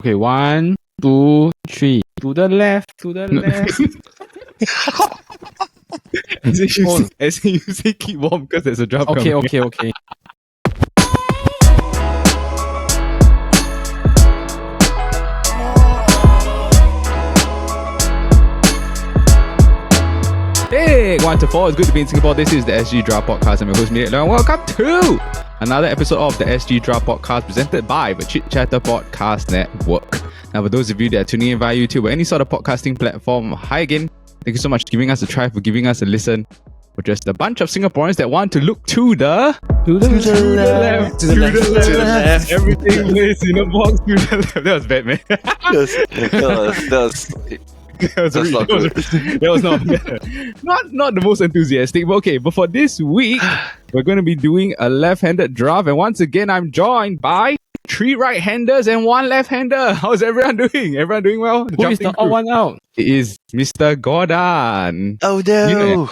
Okay, 1, 2, 3. To the left, to the left. As in you say keep warm because there's a draft Okay, coming. okay. Hey, 1 to 4, it's good to be in Singapore. This is the SG Draft Podcast. I'm your host, Millet, and welcome to another episode of the SG Draft Podcast presented by the Chit Podcast Network. Now, for those of you that are tuning in via YouTube or any sort of podcasting platform, hi again. Thank you so much for giving us a try, for giving us a listen. We're just a bunch of Singaporeans that want to look to the left. Everything plays in a box to the left. That was bad, man. That was not the most enthusiastic. But okay, but for this week, we're going to be doing a left-handed draft. And once again, I'm joined by 3 right-handers and 1 left-hander. How's everyone doing? Everyone doing well? Who is the odd one out? It is Mr. Gordon. Oh no!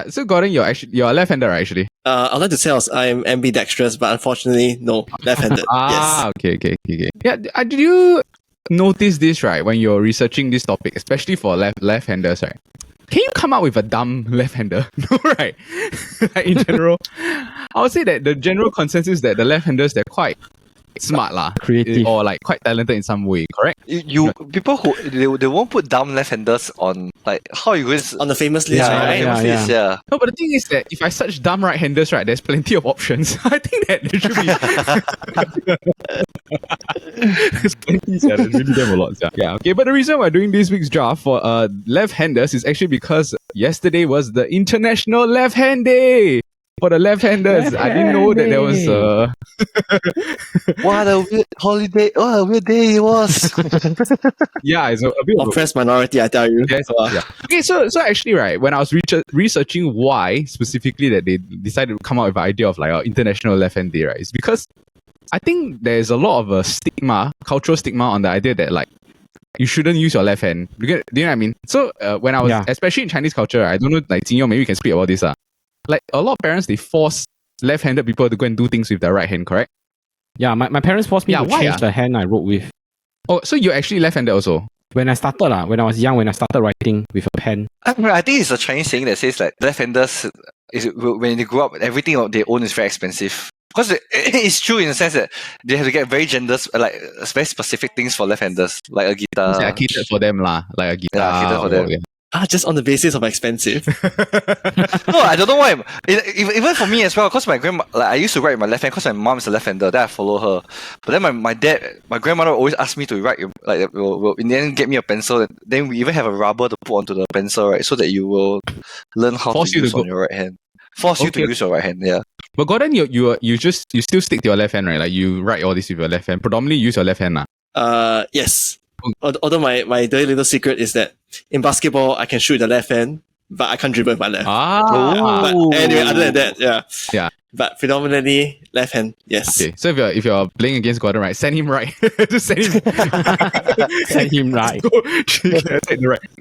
So Gordon, you're a left-hander, actually. I'd like to say I'm ambidextrous, but unfortunately, no, left-handed. Yes. Okay. Yeah, did you notice this, right, when you're researching this topic, especially for left-handers, right? Can you come up with a dumb left-hander? No, right? Like in general, I would say that the general consensus is that the left-handers, they're quite smart lah, creative, or like quite talented in some way, correct? You people who they won't put dumb left-handers on, like, how you going on the famous list, right? Yeah. No, but the thing is that if I search dumb right-handers, right, there's plenty of options. I think that there should be there's plenty, there's really damn a lot. Yeah, okay. But the reason we're doing this week's draft for left-handers is actually because yesterday was the International Left-Hand Day. For the left-handers, I didn't know that there was what a weird holiday! What a weird day it was. Yeah, it's a bit of oppressed minority, I tell you. Yes, yeah. Okay, so actually, right, when I was researching why specifically that they decided to come up with the idea of like our International Left-Hand Day, right, is because I think there's a lot of a cultural stigma on the idea that like you shouldn't use your left hand. Do you know what I mean? So when I was, especially in Chinese culture, I don't know, like Jin Yong, maybe you can speak about this. Like a lot of parents, they force left-handed people to go and do things with their right hand, correct? Yeah, my parents forced me to change the hand I wrote with. Oh, so you're actually left-handed also? When I started, when I was young, when I started writing with a pen. I think it's a Chinese saying that says like left-handers, when they grow up, everything they own is very expensive. Because it's true in the sense that they have to get very very specific things for left-handers, like a guitar. Yeah, catered for them lah, like a guitar. Yeah, catered for them. Yeah. Just on the basis of expensive. No, I don't know why. Even for me as well, because my grandma, like I used to write with my left hand because my mom's a left-hander. Then I follow her. But then my grandmother always asked me to write, like will in the end get me a pencil. Then we even have a rubber to put onto the pencil, right, so that you will learn how to use on your right hand. Force you to use your right hand, yeah. But Gordon, you still stick to your left hand, right? Like you write all this with your left hand. Predominantly use your left hand, lah. Yes. Although my dirty little secret is that in basketball I can shoot the left hand, but I can't dribble with my left. But anyway, other than that, yeah. But predominantly left hand, yes. Okay, so if you're playing against Gordon, right, send him right. Just send him. Send him right.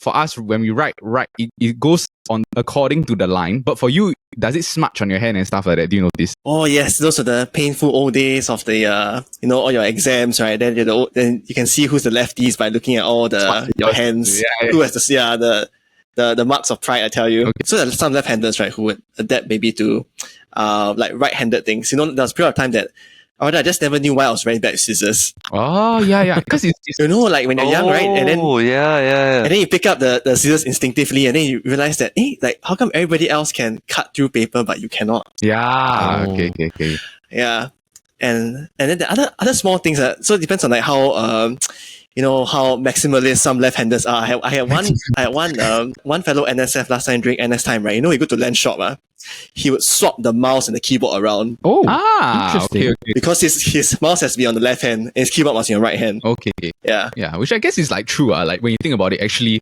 For us, when we write right, it goes on according to the line. But for you, does it smudge on your hand and stuff like that? Do you notice? Oh yes, those are the painful old days of the all your exams, right? Then you can see who's the lefties by looking at all your hands. Yeah. Who has the marks of pride, I tell you. Okay. So there are some left-handers, right, who would adapt maybe to like right-handed things. There was a period of time that I just never knew why I was very bad at scissors. Oh, yeah. Because it's like when you're young, right? And then, yeah. And then you pick up the scissors instinctively, and then you realize that, like, how come everybody else can cut through paper, but you cannot? Yeah. Okay. Yeah. And then the other small things, so it depends on like how how maximalist some left-handers are. I had one fellow NSF last time during NS time, right? He go to land shop, he would swap the mouse and the keyboard around. Oh, interesting. Okay. Because his mouse has to be on the left hand and his keyboard must be on the right hand. Okay. Yeah, which I guess is like true. Like when you think about it, actually,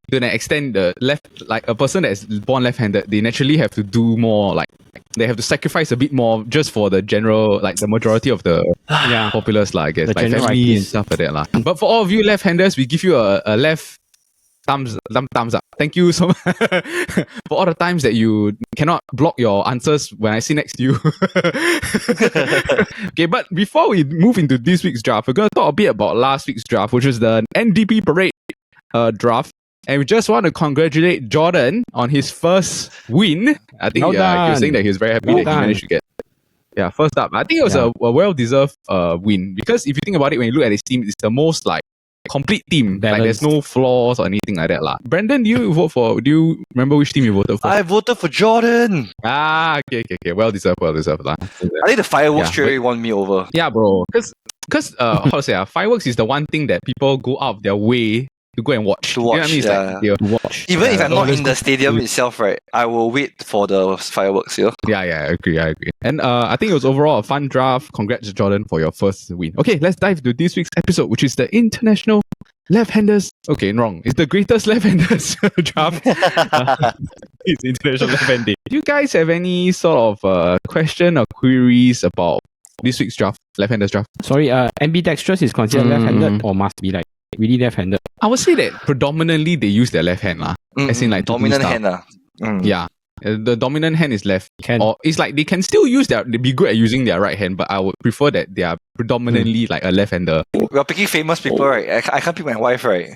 to an extent, the left, like a person that is born left-handed, they naturally have to do more, like they have to sacrifice a bit more just for the general, like the majority of the populace, I guess, like family and stuff like that. But for all of you left-handers, we give you a left thumbs up. Thank you so much for all the times that you cannot block your answers when I sit next to you. Okay, but before we move into this week's draft, we're going to talk a bit about last week's draft, which is the NDP Parade draft. And we just want to congratulate Jordan on his first win. I think Well he was done. saying that he was very happy Well that he done. managed to get first up. I think it was a well-deserved win because if you think about it, when you look at his team, it's the most like complete team. Like there's Balanced. no flaws or anything like that. Brandon, do you remember which team you voted for? I voted for Jordan. Okay. Well deserved. I think the fireworks Yeah, straight away won me over. Yeah, bro. Because how to say, fireworks is the one thing that people go out of their way to go and watch. To You know what I watch, mean? It's yeah. like, To watch. Even if I'm not let's in the stadium itself, right, I will wait for the fireworks, you know? yeah, I agree. And I think it was overall a fun draft. Congrats, Jordan, for your first win. Okay, let's dive into this week's episode, which is the International Left-Handers. Okay, wrong. It's the greatest left-handers draft. It's International Left-Hand Day. Do you guys have any sort of question or queries about this week's draft, left-handers draft? Sorry, ambidextrous is considered left-handed or must be like really left-handed? I would say that predominantly they use their left hand, lah. As in like to do dominant stuff. hand. Yeah. The dominant hand is left. Can. Or it's like they can still they be good at using their right hand, but I would prefer that they are predominantly like a left-hander. We're picking famous people, right? I can't pick my wife, right?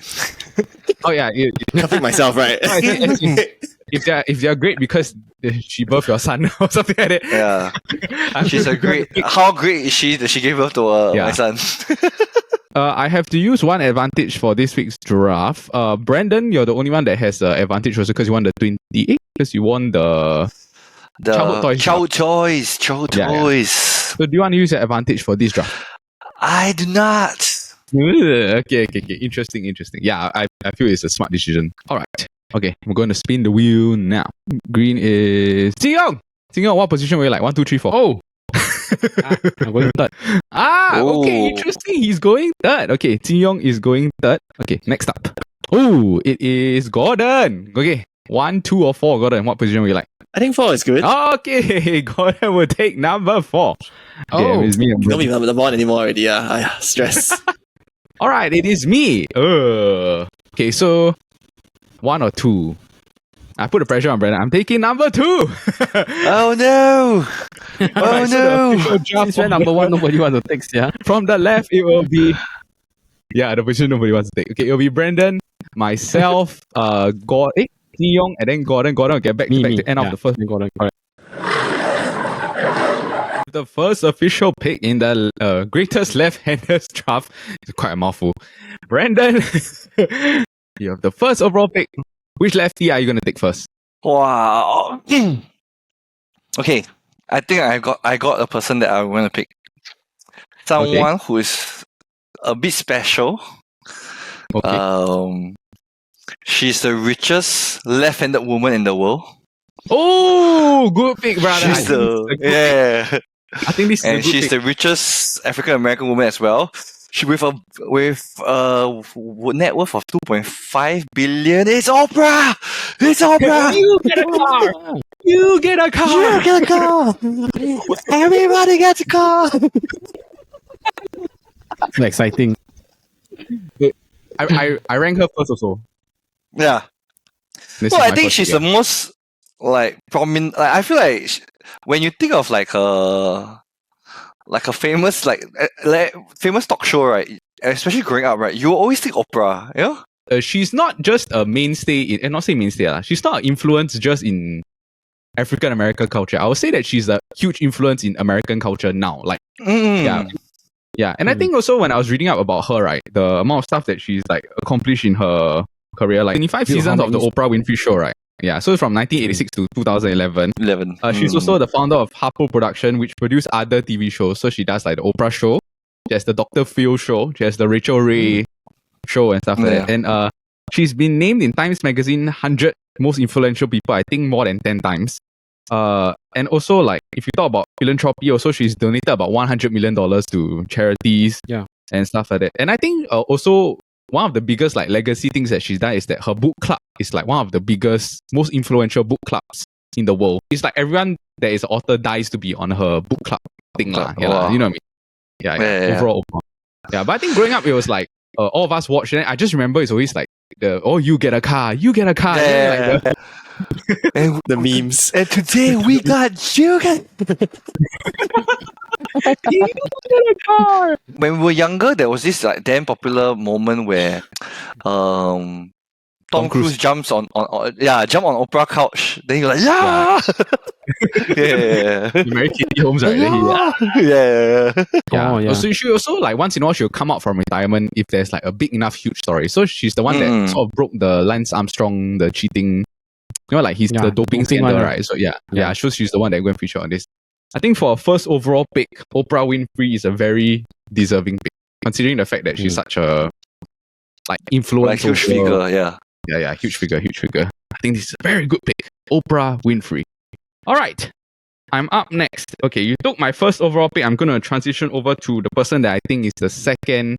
Oh yeah, Can't pick myself, right? if they're great because she birthed your son or something like that. Yeah. She's a great... How great is she that she gave birth to my son? I have to use one advantage for this week's draft. Brandon, you're the only one that has advantage also because you won the 28, because you won the childhood toys. Childhood toys. So do you want to use the advantage for this draft? I do not. Okay. Interesting. Yeah, I feel it's a smart decision. All right. Okay, we're going to spin the wheel now. Green is Jin Yong, what position were you like? 1, 2, 3, 4. Oh. I'm going third. Okay, Oh. interesting. He's going third. Okay, Jin Yong is going third. Okay, next up. Oh, it is Gordon. Okay, 1, 2, or 4, Gordon. What position were you like? I think 4 is good. Okay, Gordon will take number 4. Okay, it's me. Don't be the bond anymore already. Yeah, stress. All right, it is me. Okay, so 1 or 2. I put the pressure on Brandon. I'm taking number 2. Oh no! Alright, so the official draft Since we're number one, nobody wants to take, yeah. from the left, it will be the position nobody wants to take. Okay, it will be Brandon, myself, Jin Yong, and then Gordon. Gordon will get back to end of the first. Gordon. Correct. The first official pick in the greatest left-handers draft. It's quite a mouthful. Brandon, you have the first overall pick. Which lefty are you going to take first? Wow. Okay, I think I got a person that I'm going to pick. Someone who is a bit special. Okay. She's the richest left-handed woman in the world. Oh, good pick, brother. She's I think this is a and good she's pick. the richest African American woman as well. She with a net worth of 2.5 billion. It's Oprah. It's Oprah. You get a car. You get a car. You get a car. Everybody gets a car. It's exciting. I rank her first also. Yeah. This So is I my think first she's pick, the most like prominent. Like, I feel like when you think of like a famous famous talk show, right? Especially growing up, right? You always think Oprah, yeah. she's not just a mainstay and not say mainstay she's not an influence just in African American culture. I would say that she's a huge influence in American culture now. Like yeah. And I think also when I was reading up about her, right, the amount of stuff that she's like accomplished in her career, like 25 seasons of the Oprah Winfrey Show, right? Yeah, so from 1986 to 2011. She's also the founder of Harpo Production, which produced other TV shows. So she does like the Oprah Show, she has the Dr. Phil Show, she has the Rachel Ray Show and stuff like that. And she's been named in Times Magazine 100 most influential people, I think more than 10 times. And also, like, if you talk about philanthropy, also she's donated about $100 million to charities and stuff like that. And I think also one of the biggest like legacy things that she's done is that her book club is like one of the biggest, most influential book clubs in the world. It's like everyone that is an author dies to be on her book club thing lah. Yeah, you know what I mean? Yeah. Overall. Yeah, but I think growing up it was like all of us watched, and I just remember it's always like you get a car, you get a car. Yeah. Like And, The memes. and today we got you. When we were younger, there was this like damn popular moment where Tom Cruise jumps on jump on Oprah couch. Then you're like, yeah. Yeah. Mary Katie Holmes, right? Then Yeah. Oh, yeah. So she also like once in a while she'll come out from retirement if there's like a big enough huge story. So she's the one that sort of broke the Lance Armstrong, the cheating. You know, like he's the doping scandal, one, right? So yeah. So she's the one that went feature on this. I think for a first overall pick, Oprah Winfrey is a very deserving pick, considering the fact that she's such a like influential huge figure. Yeah, huge figure. I think this is a very good pick, Oprah Winfrey. All right, I'm up next. Okay, you took my first overall pick. I'm gonna transition over to the person that I think is the second.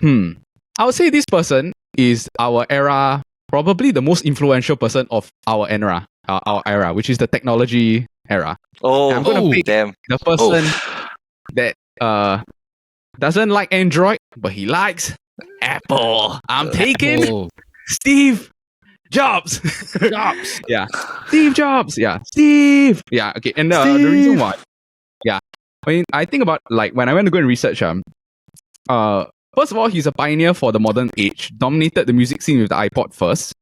I would say this person is our era, probably the most influential person of our era, which is the technology era. Oh, I'm gonna pick damn. the person that doesn't like Android, but he likes Apple. I'm taking Steve Jobs. Yeah. Steve Jobs. Yeah. Steve. Yeah. Okay. And the reason why. Yeah. I think about like when I went to go and research first of all, he's a pioneer for the modern age, dominated the music scene with the iPod first.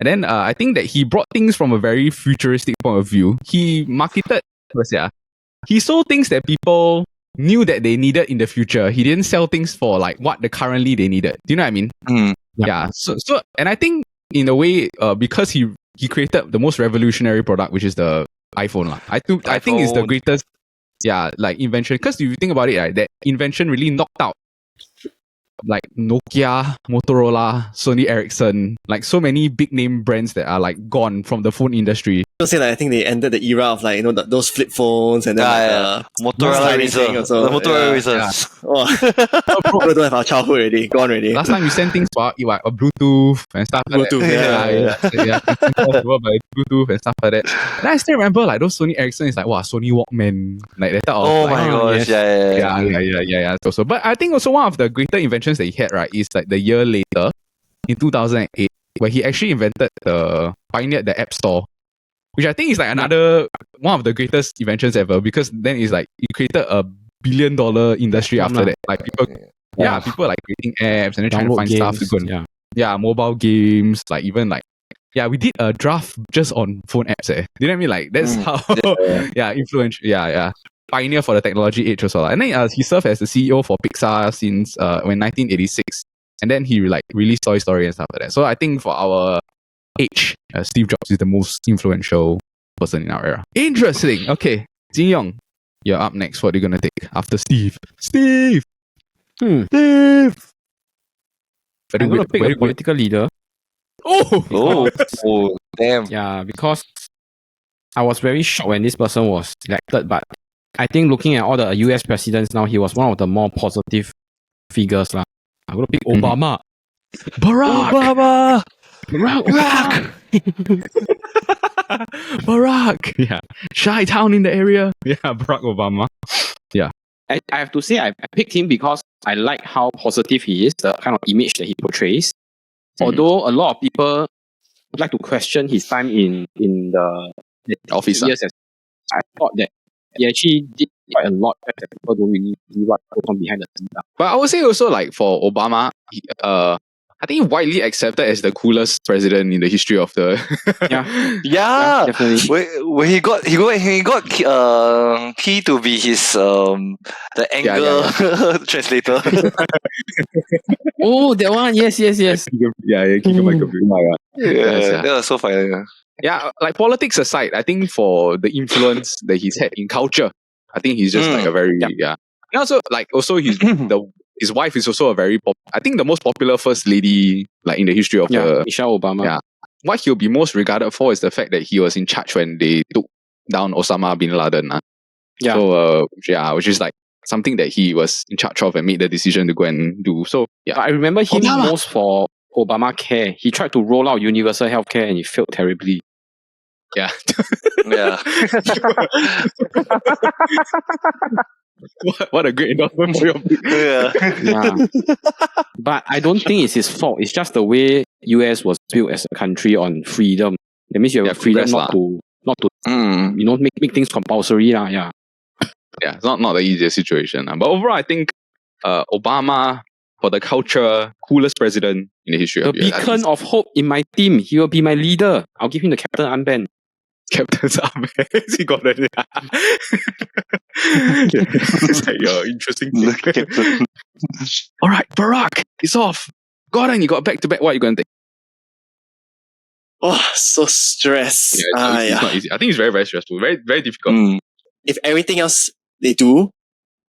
And then I think that he brought things from a very futuristic point of view. He marketed, he sold things that people knew that they needed in the future. He didn't sell things for like what currently they needed. Do you know what I mean? Yeah. So and I think in a way, because he created the most revolutionary product, which is the iPhone. I think it's the greatest like invention. Because if you think about it, right, that invention really knocked out like Nokia, Motorola, Sony Ericsson, like so many big name brands that are like gone from the phone industry. I say like I think they ended the era of like those flip phones and then Motorola Razr. The Motorola Razr. Oh, don't have our childhood already. Gone already. Last time you send things for Bluetooth and stuff like that. Bluetooth and stuff like that. And I still remember like those Sony Ericsson is like Sony Walkman, like that type of. Oh my gosh! Yeah. Also, but I think also one of the greater inventions that he had, right, is like the year later in 2008 where he actually pioneered the App Store, which I think is like another one of the greatest inventions ever, because then it's like he created $1 billion industry after that. Like people like creating apps and then trying to find stuff to go and mobile games, like even like we did a draft just on phone apps. Do you know what I mean? Like that's how influential. Pioneer for the technology age also. And then he served as the CEO for Pixar since 1986. And then he like released Toy Story and stuff like that. So I think for our age, Steve Jobs is the most influential person in our era. Interesting. Okay, Jin Yong, you're up next. What are you gonna take after Steve? Steve. I'm gonna pick a political leader. Oh, damn. Yeah, because I was very shocked when this person was elected, but I think looking at all the US presidents now, he was one of the more positive figures. I'm going to pick Obama. Barack. Barack. Yeah. Chi-town in the area. Yeah, Barack Obama. Yeah. I have to say I picked him because I like how positive he is, the kind of image that he portrays. Although a lot of people like to question his time in the office. Years, I thought that he actually did quite a lot that people don't really see what goes on behind the scenes. But I would say also like for Obama, I think widely accepted as the coolest president in the history of the. Yeah, definitely. Where he got key to be his the anger translator. Oh, that one, yes. Yeah, that was so funny. Yeah, like politics aside, I think for the influence that he's had in culture, I think he's just like a very And also his wife is also a very I think the most popular first lady like in the history of Michelle Obama. Yeah, what he'll be most regarded for is the fact that he was in charge when they took down Osama bin Laden. So which is like something that he was in charge of and made the decision to go and do. So I remember him most for Obamacare. He tried to roll out universal healthcare and he failed terribly. Yeah. What a great endorsement for your pick. Yeah. Yeah. But I don't think it's his fault. It's just the way US was built as a country on freedom. That means you have freedom progress not to make things compulsory lah. Yeah. Yeah, it's not the easiest situation. But overall, I think Obama, for the culture, coolest president in the history The of US. beacon of hope in my team. He will be my leader. I'll give him the captain armband. Captain's armband. He got it. It's like your interesting thing. All right, Barack, it's off. Gordon, you got back to back. What are you going to take? Oh, so stressed. Yeah, it's not easy. I think it's very, very stressful. Very, very difficult. If everything else they do,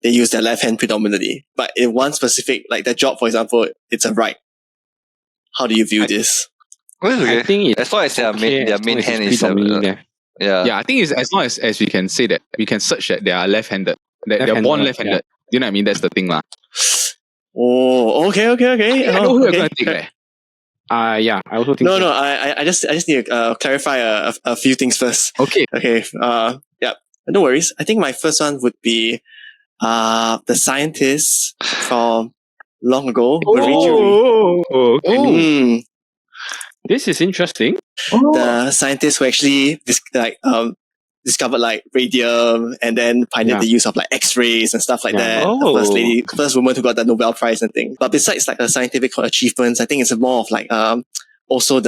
they use their left hand predominantly. But in one specific, like their job, for example, it's a right. How do you view this? I think it's as long as their main hand is Yeah, I think it's as long as we can say that we can search that they are left-handed. That they're born left-handed. Yeah. You know what I mean? That's the thing lah. Oh, okay. I know who you're gonna take. Yeah, I also think. No. I just need to clarify a few things first. Okay. Yeah. No worries. I think my first one would be the scientists from long ago. Okay. This is interesting. The scientists who actually discovered like radium and then pioneered the use of like X-rays and stuff like that. The first woman who got the Nobel Prize and thing. But besides like the scientific achievements, I think it's more of like also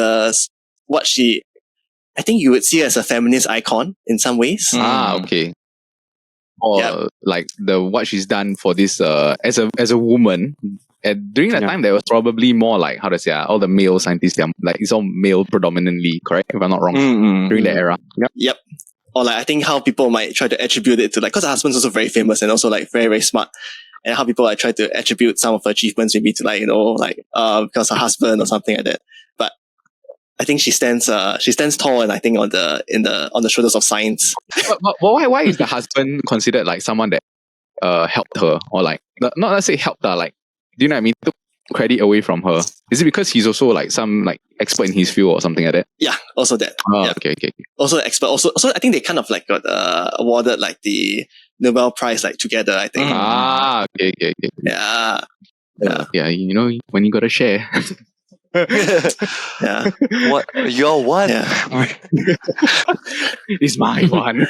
I think you would see as a feminist icon in some ways. Okay. Or like what she's done for this as a woman. And during that time, there was probably more like, how to say, all the male scientists, like it's all male predominantly, correct? If I'm not wrong, during that era. Yep. Or like, I think how people might try to attribute it to like, because her husband's also very famous and also like very, very smart. And how people like try to attribute some of her achievements maybe to like, because her husband or something like that. But I think she stands tall and I think on the shoulders of science. But why is the husband considered like someone that helped her, or like not let's say helped her, like, do you know what I mean? Took credit away from her. Is it because he's also like some like expert in his field or something like that? Yeah, also that. Okay. Also expert. Also, I think they kind of like got awarded like the Nobel Prize like together, I think. Okay. Yeah. Yeah, you know, when you gotta share. Yeah. What? Your one? Yeah. It's my one.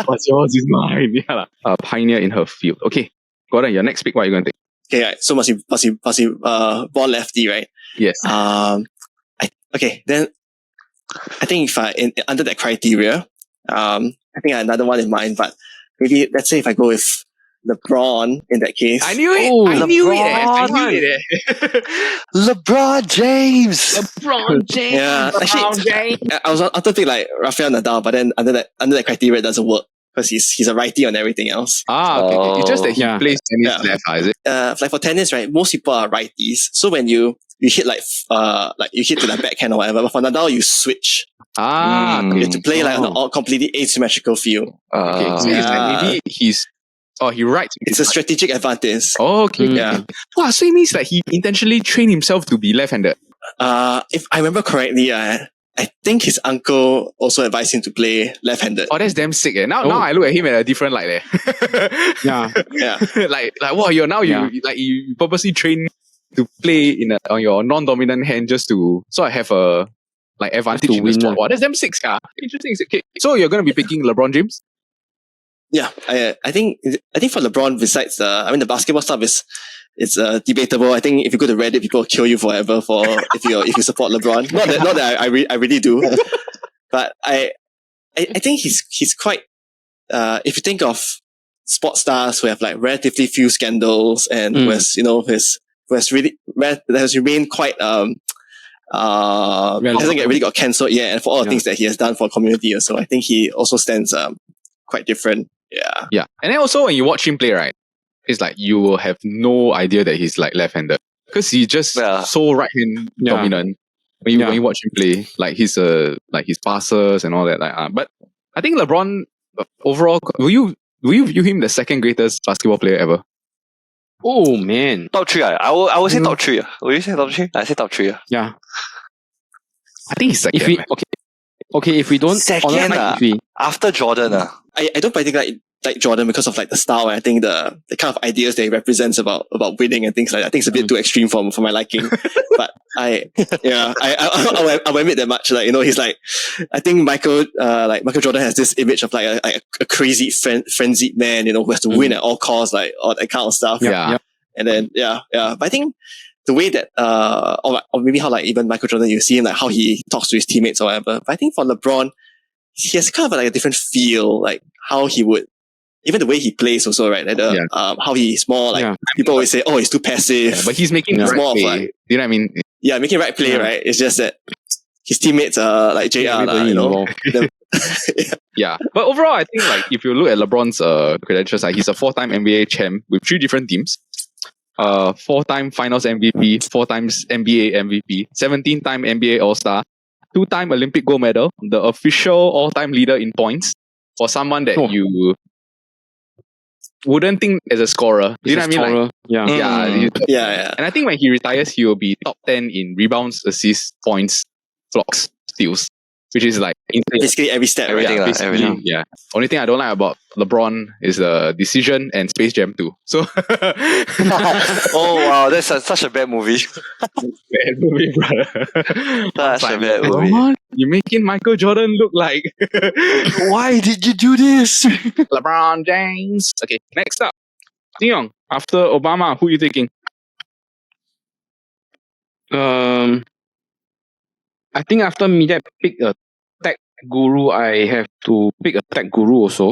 What's yours is mine. Yeah. A pioneer in her field. Okay. Gordon, your next pick, what are you going to take? Okay, right. So must be born lefty, right? Yes. Then I think if under that criteria, I think I had another one in mind, but maybe let's say if I go with LeBron in that case. I knew it. I knew it. LeBron James. Yeah, actually, I was on to pick like Rafael Nadal, but then under that criteria, it doesn't work. Because he's a righty on everything else. Okay. It's just that he plays tennis left, is it? Like for tennis, right? Most people are righties. So when you hit like you hit to the backhand or whatever, but for Nadal you switch. You have to play like on a completely asymmetrical field. Okay. So it's like maybe he writes. It's a strategic advantage. Okay. Yeah. Wow. So it means that he intentionally trained himself to be left-handed. If I remember correctly, I think his uncle also advised him to play left-handed. Oh, that's damn sick. Now I look at him at a different light there. Yeah. like wow, you purposely train to play on your non-dominant hand just to sort of have a like advantage in the sport. Wow, that's damn sick. Interesting. Okay. So you're gonna be picking LeBron James? Yeah, I think for LeBron, besides the basketball stuff it's debatable. I think if you go to Reddit, people will kill you forever if you support LeBron. Not that I really do, but I think he's quite. If you think of sports stars who have like relatively few scandals and who has remained quite hasn't really got cancelled yet, and for all the things that he has done for community, so I think he also stands quite different. Yeah. And then also when you watch him play, right, it's like you will have no idea that he's like left-handed because he's just so right-hand dominant when you watch him play. Like his passes and all that. But I think LeBron overall, will you view him the second greatest basketball player ever? Oh man, top 3. I will say top 3. Will you say top 3? I say top 3. Yeah, I think he's second. If we don't second, after Jordan. I don't particularly like Jordan because of like the style and I think the kind of ideas that he represents about winning and things like that. I think it's a bit too extreme for my liking. But I'll admit that much. Like, he's like, I think Michael Jordan has this image of like a crazy frenzied man, who has to win at all costs, like all that kind of stuff. Yeah. And then but I think the way that or maybe how like even Michael Jordan, you see him like how he talks to his teammates or whatever. But I think for LeBron, he has kind of like a different feel, like how he would, even the way he plays also, right? Like how he's more like, people always say, oh, he's too passive. Yeah, but he's making the right more play. Of like, you know what I mean? Yeah, making right play, right? It's just that his teammates are like JR, Yeah. But overall, I think like if you look at LeBron's credentials, like he's a 4-time NBA champ with 3 different teams. 4-time Finals MVP, 4 times NBA MVP, 17-time NBA All-Star, 2-time Olympic gold medal, the official all-time leader in points for someone that you wouldn't think as a scorer. You know what I mean? Like, yeah. And I think when he retires, he will be top 10 in rebounds, assists, points, blocks, steals, which is like insane. Basically every step. Everything. Yeah. Only thing I don't like about LeBron is the decision and Space Jam 2. So oh wow, that's such a bad movie. Bad movie, brother. That's a bad movie. LeBron, you're making Michael Jordan look like why did you do this? LeBron James. Okay, next up. Tiong, after Obama, who are you taking? I think after media pick a tech guru, I have to pick a tech guru also.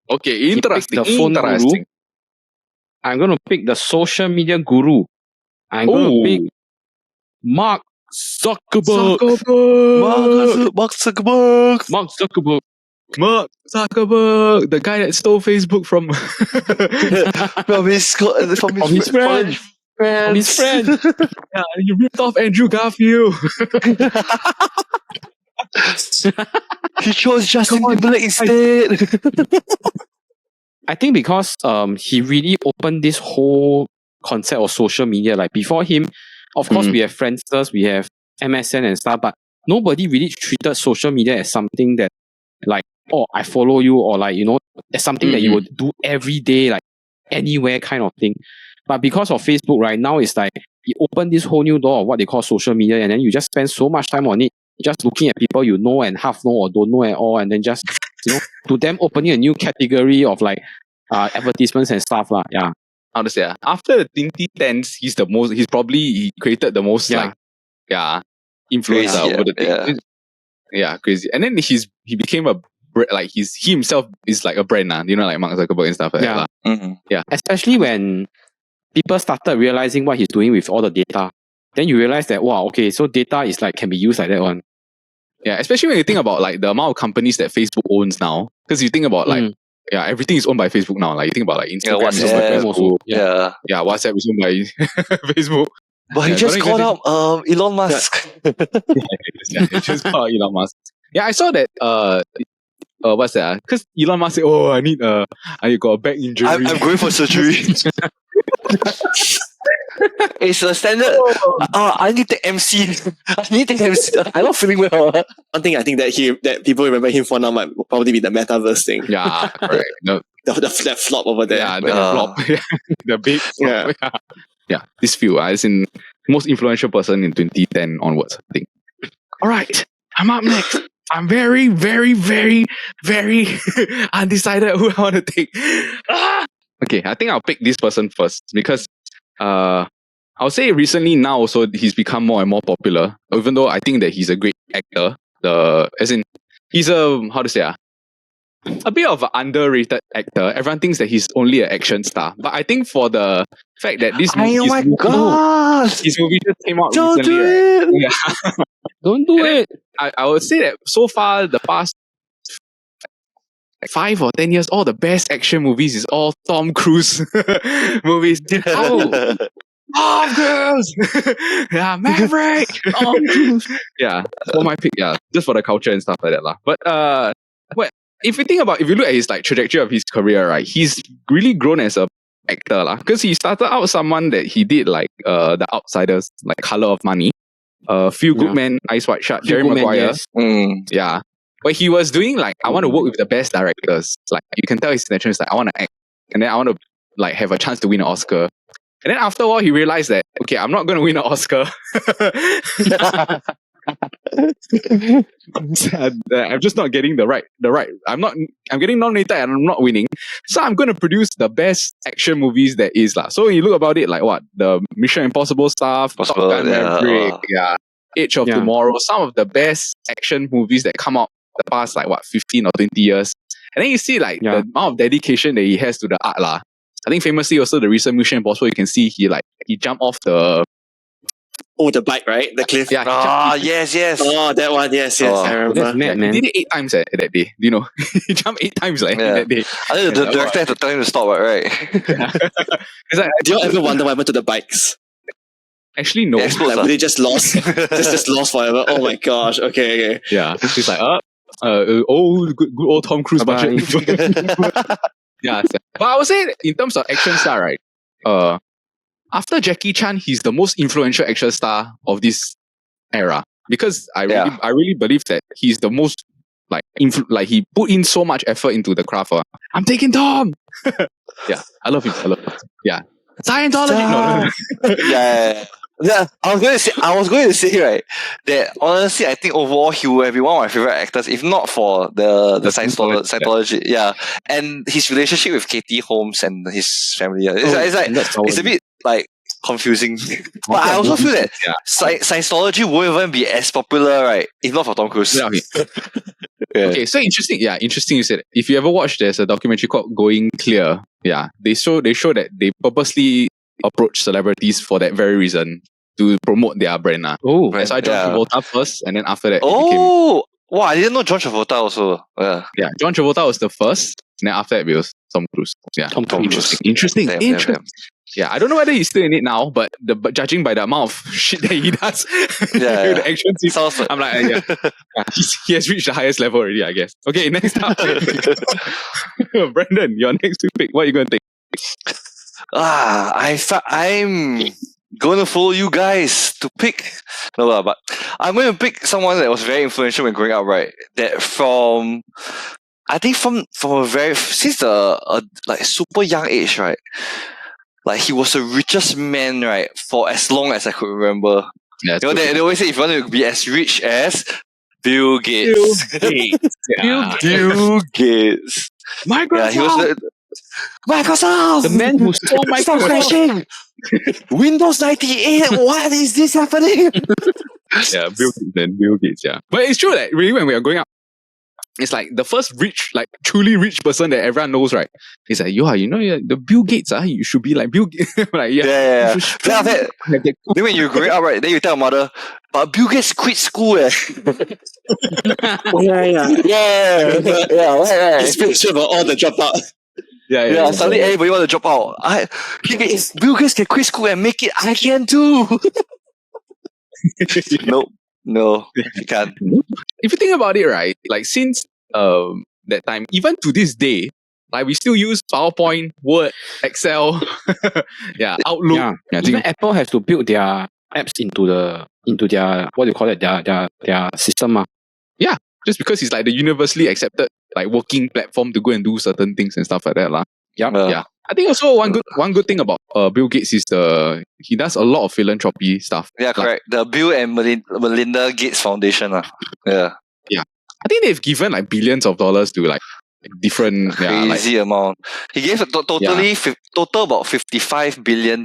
Okay, interesting. The phone guru. I'm going to pick the social media guru. I'm going to pick Mark Zuckerberg. Mark Zuckerberg, the guy that stole Facebook from his friend. From his friend. Yeah, he ripped off Andrew Garfield. He chose Justin Timberlake instead. I think because he really opened this whole concept of social media. Like before him, of course we have Friendsters, we have MSN and stuff, but nobody really treated social media as something that like, oh, I follow you, or like, as something that you would do every day, like anywhere kind of thing. But because of Facebook, right now it's like he opened this whole new door of what they call social media, and then you just spend so much time on it, just looking at people you know and half know or don't know at all, and then just to them opening a new category of like advertisements and stuff lah. Yeah. How to say? After the 2010s, he created the most influence over the thing. Yeah, crazy. And then he became he himself is like a brand now. Like Mark Zuckerberg and stuff like that. Yeah. Especially when people started realizing what he's doing with all the data. Then you realize that, wow, okay, so data is like, can be used like that one. Yeah, especially when you think about like the amount of companies that Facebook owns now. Because you think about like, everything is owned by Facebook now. Like you think about like Instagram, WhatsApp also. Yeah, WhatsApp is owned by Facebook. But he just called out Elon Musk. He just called Elon Musk. Yeah, I saw that what's that? Because Elon Musk said, "Oh, I got a back injury. I'm going for surgery." It's a standard. I need to take MC. I'm not feeling well. One thing I think that people remember him for now might probably be the metaverse thing. Yeah, correct. That flop over there. Yeah, the flop. The big flop. Yeah. This few, as in most influential person in 2010 onwards, I think. All right, I'm up next. I'm very, very, very, very undecided who I want to take. Okay, I think I'll pick this person first because I'll say recently now also he's become more and more popular. Even though I think that he's a great actor, he's a bit of an underrated actor. Everyone thinks that he's only an action star, but I think for the fact that his movie just came out Don't recently, do it. Yeah. Don't do it. I would say that so far the past 5 or 10 years, all the best action movies is all Tom Cruise movies. Oh, girls! Yeah, Maverick! Yeah, for my pick, just for the culture and stuff like that. But if you look at his like trajectory of his career, right, he's really grown as a actor because he started out someone that he did like The Outsiders, like Color of Money, Feel Good Man, Eyes Wide Shut, Jerry Maguire. Yes. Yeah. But he was doing like, I want to work with the best directors. Like you can tell his intention is like, I want to act, and then I want to like have a chance to win an Oscar. And then after a while, he realized that okay, I'm not going to win an Oscar. I'm just not getting the right. I'm getting nominated and I'm not winning. So I'm going to produce the best action movies that is lah. So when you look about it, like what the Mission Impossible stuff, Top Gun Maverick, Age of Tomorrow, some of the best action movies that come out the past like what 15 or 20 years. And then you see like the amount of dedication that he has to the art lah. I think famously also the recent Mission Impossible, you can see he jumped off the the bike, right? The cliff. Yeah. Yes. Oh, that one. Yes. I remember. That's mad, man. He did it 8 times that day. Do you know? He jumped 8 times that day. I think the director had to tell him to stop, right? It's like, do you ever wonder what happened to the bikes? Actually, no. Like, were they just lost? just lost forever? Oh my gosh. Okay. Yeah. He's like, good old Tom Cruise budget. Yeah. But I would say in terms of action star, right? After Jackie Chan, he's the most influential action star of this era. Because I really believe that he's the most like he put in so much effort into the craft. I'm taking Tom. Yeah, I love him. Yeah, Scientology. No. Yeah. I was going to say right that honestly I think overall he would have been one of my favorite actors if not for the Scientology. Yeah, and his relationship with Katie Holmes and his family. It's a bit like confusing. But I also feel that Scientology won't even be as popular, right, if not for Tom Cruise. Yeah. Okay, so interesting. Yeah, interesting you said it. If you ever watched, there's a documentary called Going Clear. Yeah, they show that they purposely approach celebrities for that very reason, to promote their brand. Oh, that's why John Travolta first, and then after that wow, I didn't know John Travolta also. Yeah, John Travolta was the first, and then after that it was Tom Cruise. Yeah, Tom Cruise. Interesting. Damn. Yeah, I don't know whether he's still in it now, but judging by the amount of shit that he does, the action scenes, I'm like, he has reached the highest level already, I guess. Okay, next up, Brandon, your next pick. What are you going to take? I'm going to follow you guys to pick. No, but I'm going to pick someone that was very influential when growing up, right? That I think from a very since a like super young age, right? Like he was the richest man, right, for as long as I could remember. Yeah, they always say if you want to be as rich as Bill Gates. Bill Gates. Microsoft. Yeah, he was Microsoft. The man who stole Microsoft. Stop crashing. Windows 98. What is this happening? Yeah, Bill Gates. Yeah, but it's true that really when we are growing up, it's like the first rich, like truly rich person that everyone knows, right? He's like, the Bill Gates, you should be like Bill Gates. Like, yeah. Then when you're growing up, right, then you tell your mother, but Bill Gates quit school. Yeah. It's pretty sure about all the dropout. Yeah. Suddenly everybody want to drop out. If Bill Gates can quit school and make it, I can too. Nope. No, you can't. If you think about it, right, like since that time, even to this day, like we still use PowerPoint, Word, Excel, Outlook. Yeah. Even Apple has to build their apps into their what do you call it, their system. Yeah, just because it's like the universally accepted like working platform to go and do certain things and stuff like that. Yeah. I think also one good thing about Bill Gates is he does a lot of philanthropy stuff. Yeah, correct. The Bill and Melinda Gates Foundation. Yeah. I think they've given like billions of dollars to like different crazy amount. He gave total about $55 billion.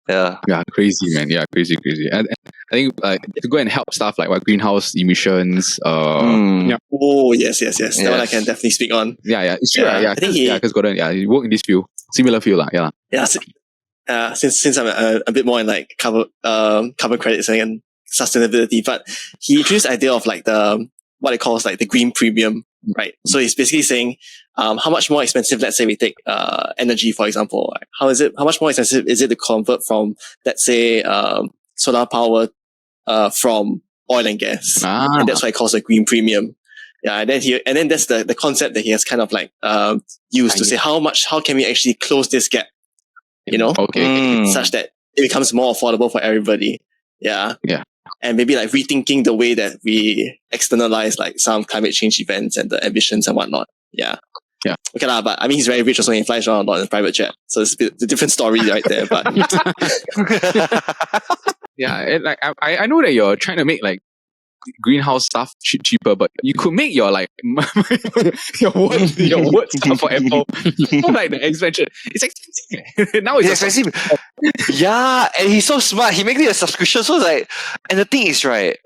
Yeah, crazy, man. Yeah, crazy. And I think to go and help stuff like what greenhouse emissions. Yeah. Oh, yes. That one I can definitely speak on. Yeah, it's true. Yeah, I think because Gordon, he worked in this field, similar field, Yeah. Yeah. Since I'm a bit more in like carbon credits and sustainability, but he introduced the idea of like the what it calls like the green premium, right? So he's basically saying, how much more expensive, let's say we take energy, for example. Right? How much more expensive is it to convert from, let's say, solar power from oil and gas? And that's why it calls a green premium. Yeah, and then that's the concept that he has kind of like used to say how can we actually close this gap? Okay. Such that it becomes more affordable for everybody. Yeah. and maybe like rethinking the way that we externalize like some climate change events and the ambitions and whatnot. Yeah. Yeah. Okay lah, but I mean he's very rich also, he flies around a lot in private jet. So it's a different story right there. But Yeah, like I know that you're trying to make like greenhouse stuff cheaper, but you could make your like your word stuff for Apple not like the expansion. It's expensive. Now it's expensive. Yeah, and he's so smart. He makes it a subscription. So like, and the thing is, right,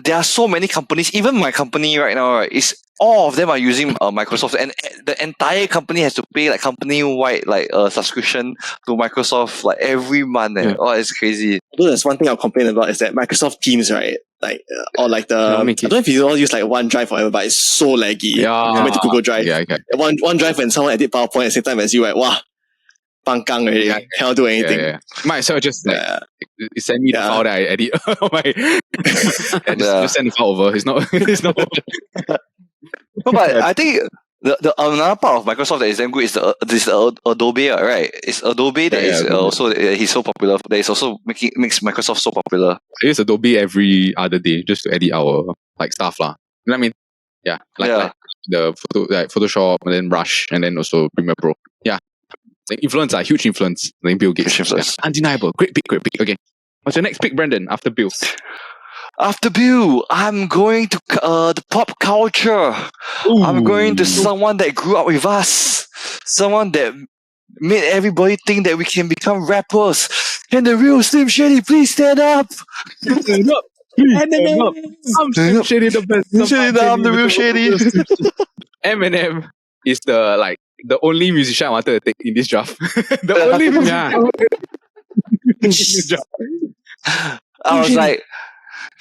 there are so many companies. Even my company right now, right, is all of them are using Microsoft, and the entire company has to pay like company-wide like subscription to Microsoft like every month. Yeah. Oh, it's crazy. although there's one thing I'll complain about is that Microsoft Teams, right? Like or like the I make it. don't know if you all use like OneDrive or whatever, but it's so laggy compared to Google Drive. Yeah, okay. OneDrive when someone edit PowerPoint at the same time as you, right? Wow, pangkang already. Yeah. Cannot do anything. Yeah. Might as well just like send me the Yeah. file that I edit. Just send the file over. It's not. No, but I think the another part of Microsoft that is damn good is the Adobe, right? It's Adobe that is also he's so popular. That is also makes Microsoft so popular. I use Adobe every other day just to edit our like stuff lah. You know what I mean? Yeah, like the Photoshop and then Rush and then also Premiere Pro. Yeah, like influence, huge influence. Like Bill Gates, undeniable. Great pick. Okay, what's your next pick, Brandon? After Bill. After Bill, I'm going to the pop culture. Ooh. I'm going to someone that grew up with us. Someone that made everybody think that we can become rappers. Can the real Slim Shady please stand up? Stand up. Stand up. I'm Slim Shady the best. I'm the real Shady. Eminem is the only musician I wanted to take in this draft. The only musician I wanted to take in this draft. I was like,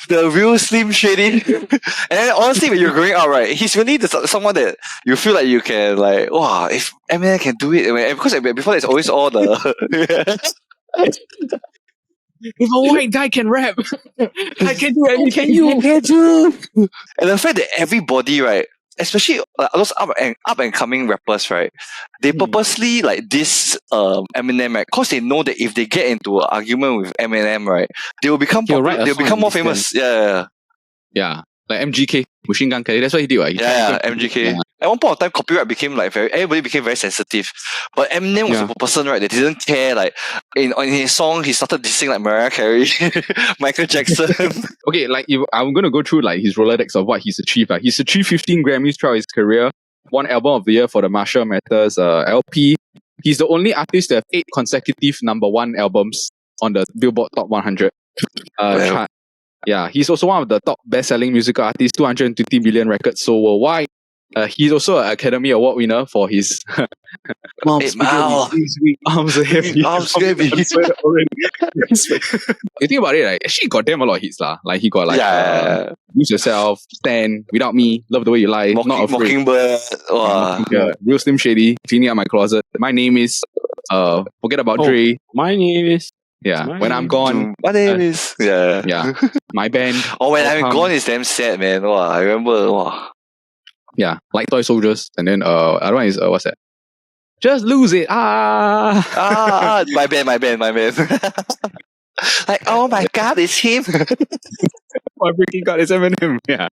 the real Slim Shady. And then honestly, when you're growing up, right, he's really someone that you feel like you can like, wow, if Eminem can do it, because before there's always all the if a white guy can rap, I can do anything. Can you? Can do. And the fact that everybody, right, especially those up and coming rappers, right, they purposely like this Eminem, right, because they know that if they get into an argument with Eminem, right, they will become they'll become more famous. Yeah. Like MGK, Machine Gun Kelly. That's what he did, right? MGK. Yeah. At one point of time, copyright became like everybody became very sensitive. But Eminem was a person, right, that didn't care. Like in his song, he started dissing like Mariah Carey, Michael Jackson. Okay, like I'm gonna go through like his Rolodex of what he's achieved. He's achieved 15 Grammys throughout his career. 1 album of the year for the Marshall Mathers LP. He's the only artist to have 8 consecutive #1 albums on the Billboard Top 100 chart. Yeah, he's also one of the top best-selling musical artists, 220 million records sold worldwide. He's also an Academy Award winner for his Arms heavy. heavy. You think about it, like actually he got damn a lot of hits lah. Like he got like Lose Yourself, Stand, Without Me, Love the Way You Lie, Not Afraid, Mockingbird, Real Slim Shady, Cleaning Out My Closet, My Name Is, Forget About Dre. My name is. When I'm Gone. My name is. My Band. Oh, When I'm Gone is damn sad, man. Wow, I remember. Wow. Yeah, like Toy Soldiers, and then other one is what's that? Just Lose It. My band. Like, oh my God, it's him. My freaking God, it's Eminem. Yeah.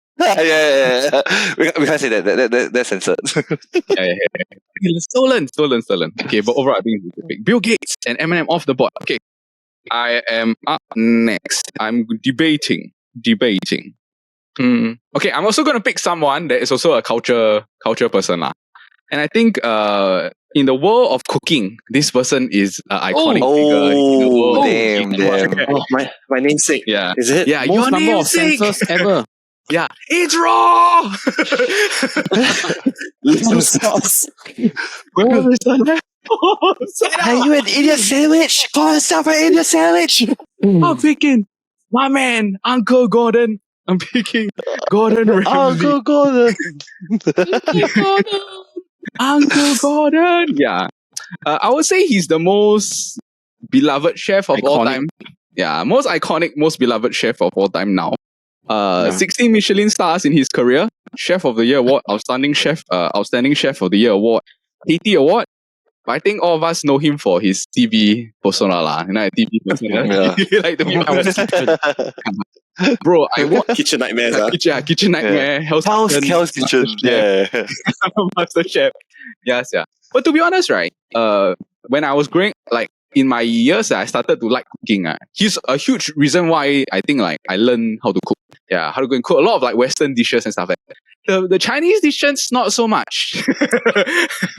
We can't say that. That's censored. Stolen. Okay, but overall, I think it's big. Bill Gates and Eminem off the board. Okay, I am up next. I'm debating. Okay, I'm also going to pick someone that is also a culture person lah. And I think in the world of cooking, this person is an iconic figure. In the world. Damn. Oh, my namesake. Yeah. Is it? Yeah, Most your number of namesake. censors ever. Yeah, it's raw. Little sauce. Where is the left? Are you an idiot sandwich? Call yourself an idiot sandwich. I'm picking my man, Uncle Gordon. I'm picking Gordon Ramsay. Uncle Gordon. Uncle Gordon. Yeah. I would say he's the most beloved chef of all time. Yeah, most iconic, most beloved chef of all time now. 16 Michelin stars in his career. Chef of the Year Award, Outstanding Chef of the Year Award, Haiti Award. But I think all of us know him for his TV persona lah. You know, TV persona. Like the Bro, I watched Kitchen nightmares. Kitchen Nightmare, Hell's Kitchen. Yeah. MasterChef. Yes, yeah. But to be honest, right? When I was growing, like in my years, I started to like cooking. He's a huge reason why I think like I learned how to cook. Yeah, how to go and cook a lot of like Western dishes and stuff like that. The Chinese dishes not so much.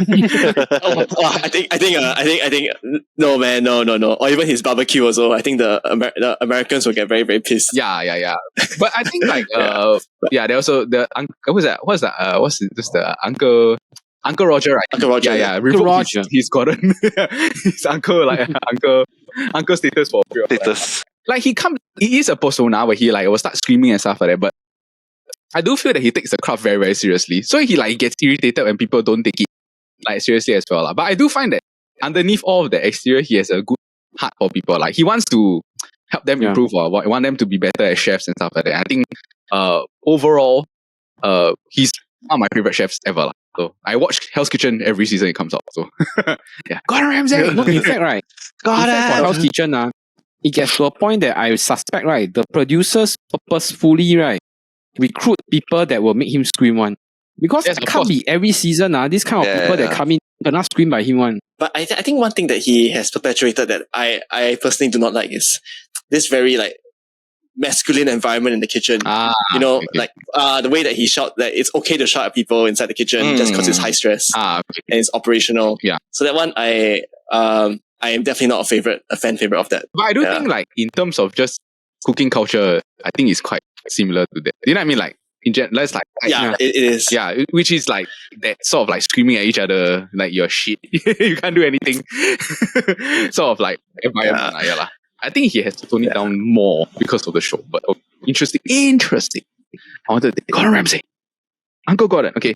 I think no man, no. Or even his barbecue also. I think the Americans will get very, very pissed. Yeah. But I think like there also the what's that? What's this the Uncle Roger, right? Uncle Roger. Yeah. Uncle Roger. He's gotten his uncle like uncle status for a period of time. Status. Like he is a persona where he like will start screaming and stuff like that, but I do feel that he takes the craft very, very seriously. So he like gets irritated when people don't take it like seriously as well. But I do find that underneath all of the exterior, he has a good heart for people. Like he wants to help them improve or want them to be better as chefs and stuff like that. I think overall, he's one of my favorite chefs ever. So I watch Hell's Kitchen every season it comes out. So yeah, Gordon Ramsay. No, in fact, right? For Hell's Kitchen, it gets to a point that I suspect, right, the producers purposefully, right, recruit people that will make him scream one. Because it can't be every season, this kind of people that come in cannot scream by him one. But I think one thing that he has perpetuated that I personally do not like is this very like masculine environment in the kitchen. Like the way that he shout that it's okay to shout at people inside the kitchen just because it's high stress and it's operational. Yeah. So that one I am definitely not a fan favorite of that. But I do think like in terms of just cooking culture, I think it's quite similar to that. You know what I mean? Like in general, it's like it is. Yeah, which is like that sort of like screaming at each other like you're shit. You can't do anything. Sort of like environment. Yeah. I think he has to tone it down more because of the show. But interesting. I wanted to think. Gordon Ramsay. Uncle Gordon. Okay.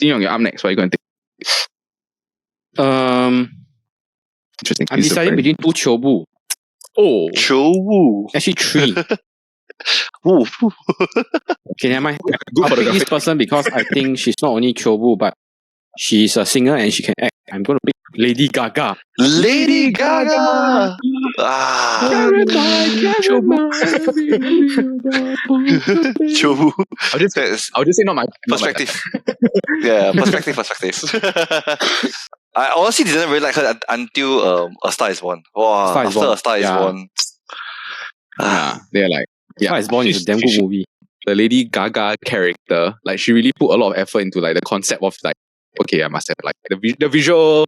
Jin-Yong, you're up next. What are you going to think? Interesting. I'm deciding between two Chobu. Oh. Chobu. Actually, three. Okay, never mind. I'll pick this person because I think she's not only Chobu, but she's a singer and she can act. I'm going to pick Lady Gaga. Lady Gaga! Chobu. I'll just say not my perspective. Perspective. I honestly didn't really like her until A Star Is Born. Wow, after A Star Is Born. They're like Star Is Born is a damn good movie. The Lady Gaga character, like she really put a lot of effort into like the concept of like, okay, I must have like the visuals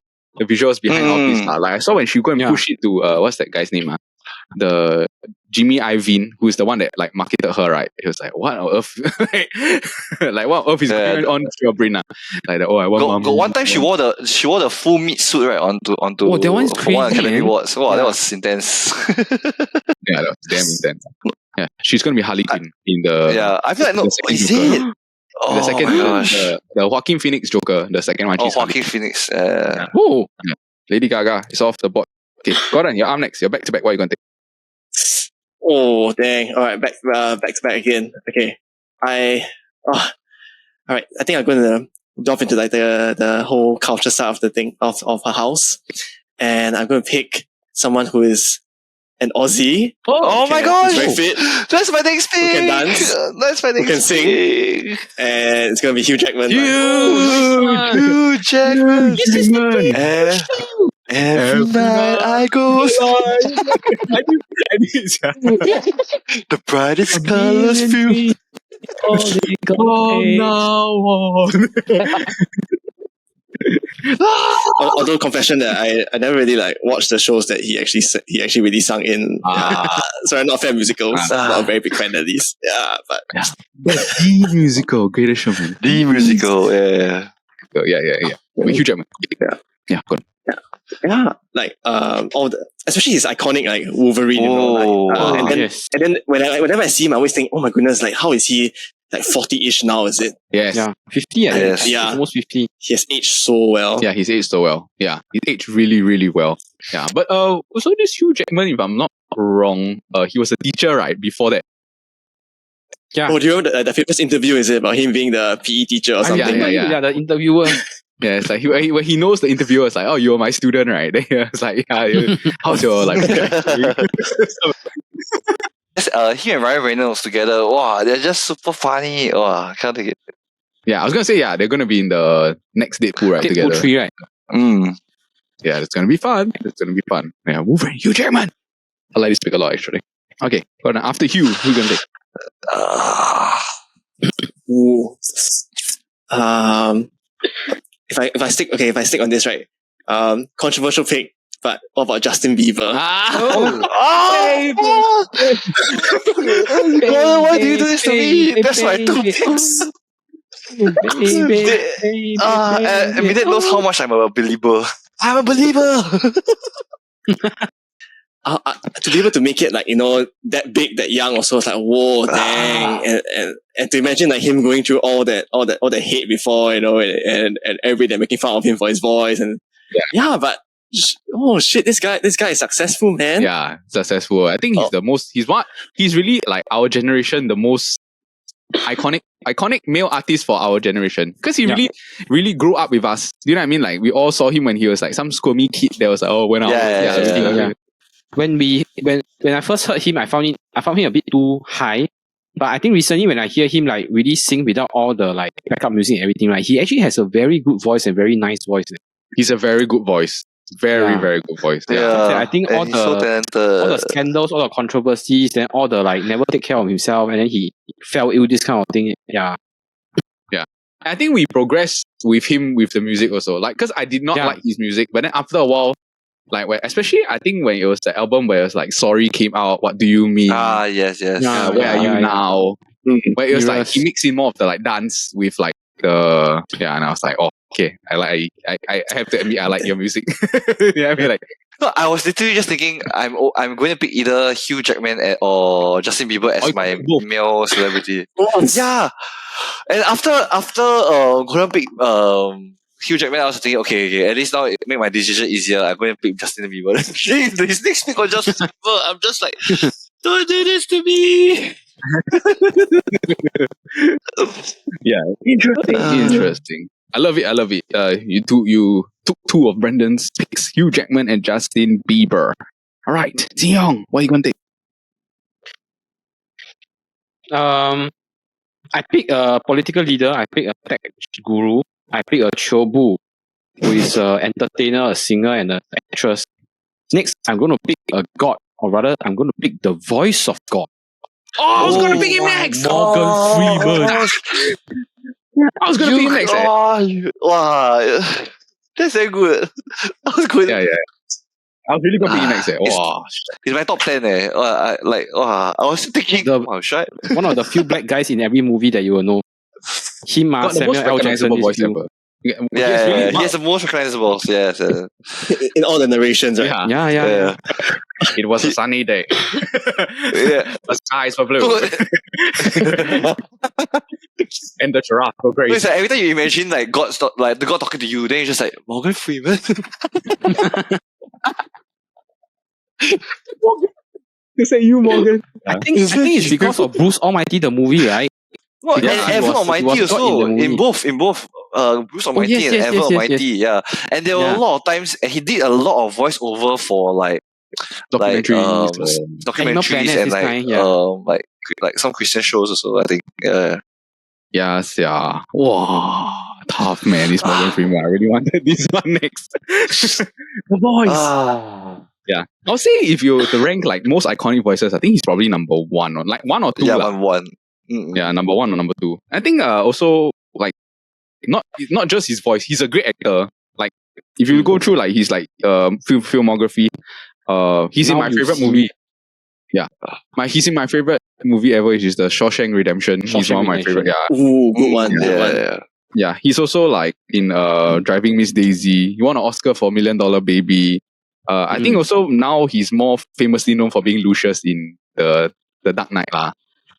behind all this. Like I saw when she go and push it to what's that guy's name? The Jimmy Iovine, who's the one that like marketed her, right? He was like, what on earth? Like what on earth is going on to your brain? Like I want got one time she wore the full meat suit right onto that one's crazy, one Academy Awards. Wow, that was intense. Yeah, that was damn intense. Yeah, she's gonna be Harley Quinn in the. Yeah, I feel like no. Is Joker. it? The second, the Joaquin Phoenix Joker, the second one. Joaquin Phoenix. Lady Gaga is off the board. Okay, Gordon, you're up next. You're back to back. What are you going to take? Oh dang! All right, back to back again. Okay, all right. I think I'm going to delve into like the whole culture side of the thing of her house, and I'm going to pick someone who is an Aussie. Oh my gosh! Very fit. That's my next pick. Who can dance? That's my next pick. Who can sing? And it's going to be Hugh Jackman. Hugh Jackman. This is the pick. Every night I go the brightest colors feel Although confession that I never really like watched the shows that he actually really sung in. So I'm not a fan of musicals. Not a very big fan at least. Yeah, but The musical, Greatest Showman. The musical, yeah. Hugh Jackman. Yeah, good. Yeah, like especially his iconic like Wolverine. And then whenever I see him, I always think, oh my goodness, like how is he like 40-ish now? Is it? Yes. Yeah, 50. Yes. Yeah, almost 50. He has aged so well. Yeah, he's aged so well. Yeah, he's aged really, really well. Yeah, but also this Hugh Jackman, if I'm not wrong, he was a teacher right before that. Yeah. Oh, do you remember the famous interview? Is it about him being the PE teacher or something? Yeah, the interviewer. Yeah, it's like when he knows the interviewer, it's like, oh, you're my student, right? Then it's like, how's your like? he and Ryan Reynolds together, wow, they're just super funny. Wow, I can't take it. Yeah, I was gonna say they're gonna be in the next Deadpool right Deadpool together. 3, right? Yeah, it's gonna be fun. Yeah, Wolverine, Hugh Jackman. I like this pick a lot actually. Okay, but after Hugh, who's gonna take? Ooh. If I stick on this, right? Controversial pick, but what about Justin Bieber? God, why do you do this to me? That's my two picks. Emmett knows how much I'm a believer. I'm a believer. To be able to make it like, that big, that young also, it's like, whoa, dang. And to imagine like him going through all that hate before, and everybody making fun of him for his voice, and but oh shit, this guy is successful, man. Yeah, successful. I think he's really like our generation, the most iconic male artist for our generation, because he really grew up with us. Do you know what I mean? Like we all saw him when he was like some squirmy kid that was like, When I first heard him, I found him a bit too high. But I think recently when I hear him like really sing without all the like backup music and everything, right, he actually has a very good voice and very nice voice. He's a very good voice. Very good voice. Yeah. I think all the scandals, all the controversies, then all the like never take care of himself, and then he fell ill, this kind of thing. Yeah. I think we progressed with him with the music also. Like, because I did not like his music, but then after a while, like especially I think when it was the album where it was like Sorry came out, What Do You Mean? Yes. Where are you now? Where it was like he mixed in more of the like dance with like the and I was like, oh, okay, I have to admit I like your music. I mean, like, no, I was literally just thinking I'm going to pick either Hugh Jackman or Justin Bieber as my male celebrity. Yeah, and after Golden pick Hugh Jackman, I was thinking, okay, at least now it make my decision easier. I'm going to pick Justin Bieber. His next pick on Justin Bieber, I'm just like, don't do this to me. Interesting. I love it. You took two of Brendan's picks, Hugh Jackman and Justin Bieber. All right, Ziong, what are you going to take? I pick a political leader. I pick a tech guru. I pick a chobu, who is an entertainer, a singer, and an actress. Next, I'm going to pick a god, or rather, I'm going to pick the voice of God. I was going to pick him next! Morgan Freeman. I was going to pick him next. Wow, that's very good. I was good. Yeah. I was really going to pick him next. Wow. He's my top 10. I was thinking, one of the few black guys in every movie that you will know. Him, Samuel L. Jackson. He has the most recognizable. Yes. In all the narrations, right? Yeah. It was a sunny day. The skies were blue. And the giraffe were great. It's like every time you imagine like God the God talking to you, then you're just like Morgan Freeman. You say you, Morgan. I think it's because of Bruce Almighty, the movie, right? No, and Evan Almighty also in both Bruce Almighty and Evan Almighty, and there were a lot of times, and he did a lot of voiceover for like documentaries and like some Christian shows also. I think. Yes, yeah. Wow, tough man. This Morgan Freeman. I really wanted this one next. The voice. Yeah, I'll say if you were to rank like most iconic voices, I think he's probably number one, or like one or two. Yeah, one. Yeah, number one or number two. I think also like not just his voice, he's a great actor. Like if you go through like his like filmography, he's in my favorite movie. Yeah, he's in my favorite movie ever, which is the Shawshank Redemption. He's one of my favorite. Yeah, ooh, good one. Yeah, he's also like in Driving Miss Daisy. He won an Oscar for $1 Million Baby. I think also now he's more famously known for being Lucius in the Dark Knight lah.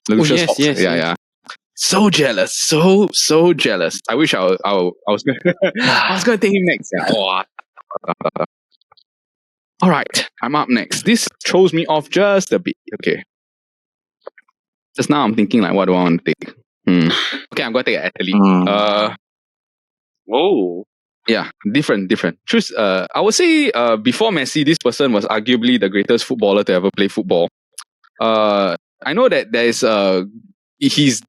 Lucius Fox. Yeah. So jealous, so jealous. I wish I was gonna I was gonna take him next. Yeah. All right, I'm up next. This throws me off just a bit. Okay. Just now I'm thinking like, what do I want to take? Okay, I'm gonna take an athlete. Whoa. Yeah, different. Choose. I would say before Messi, this person was arguably the greatest footballer to ever play football. I know that there's he's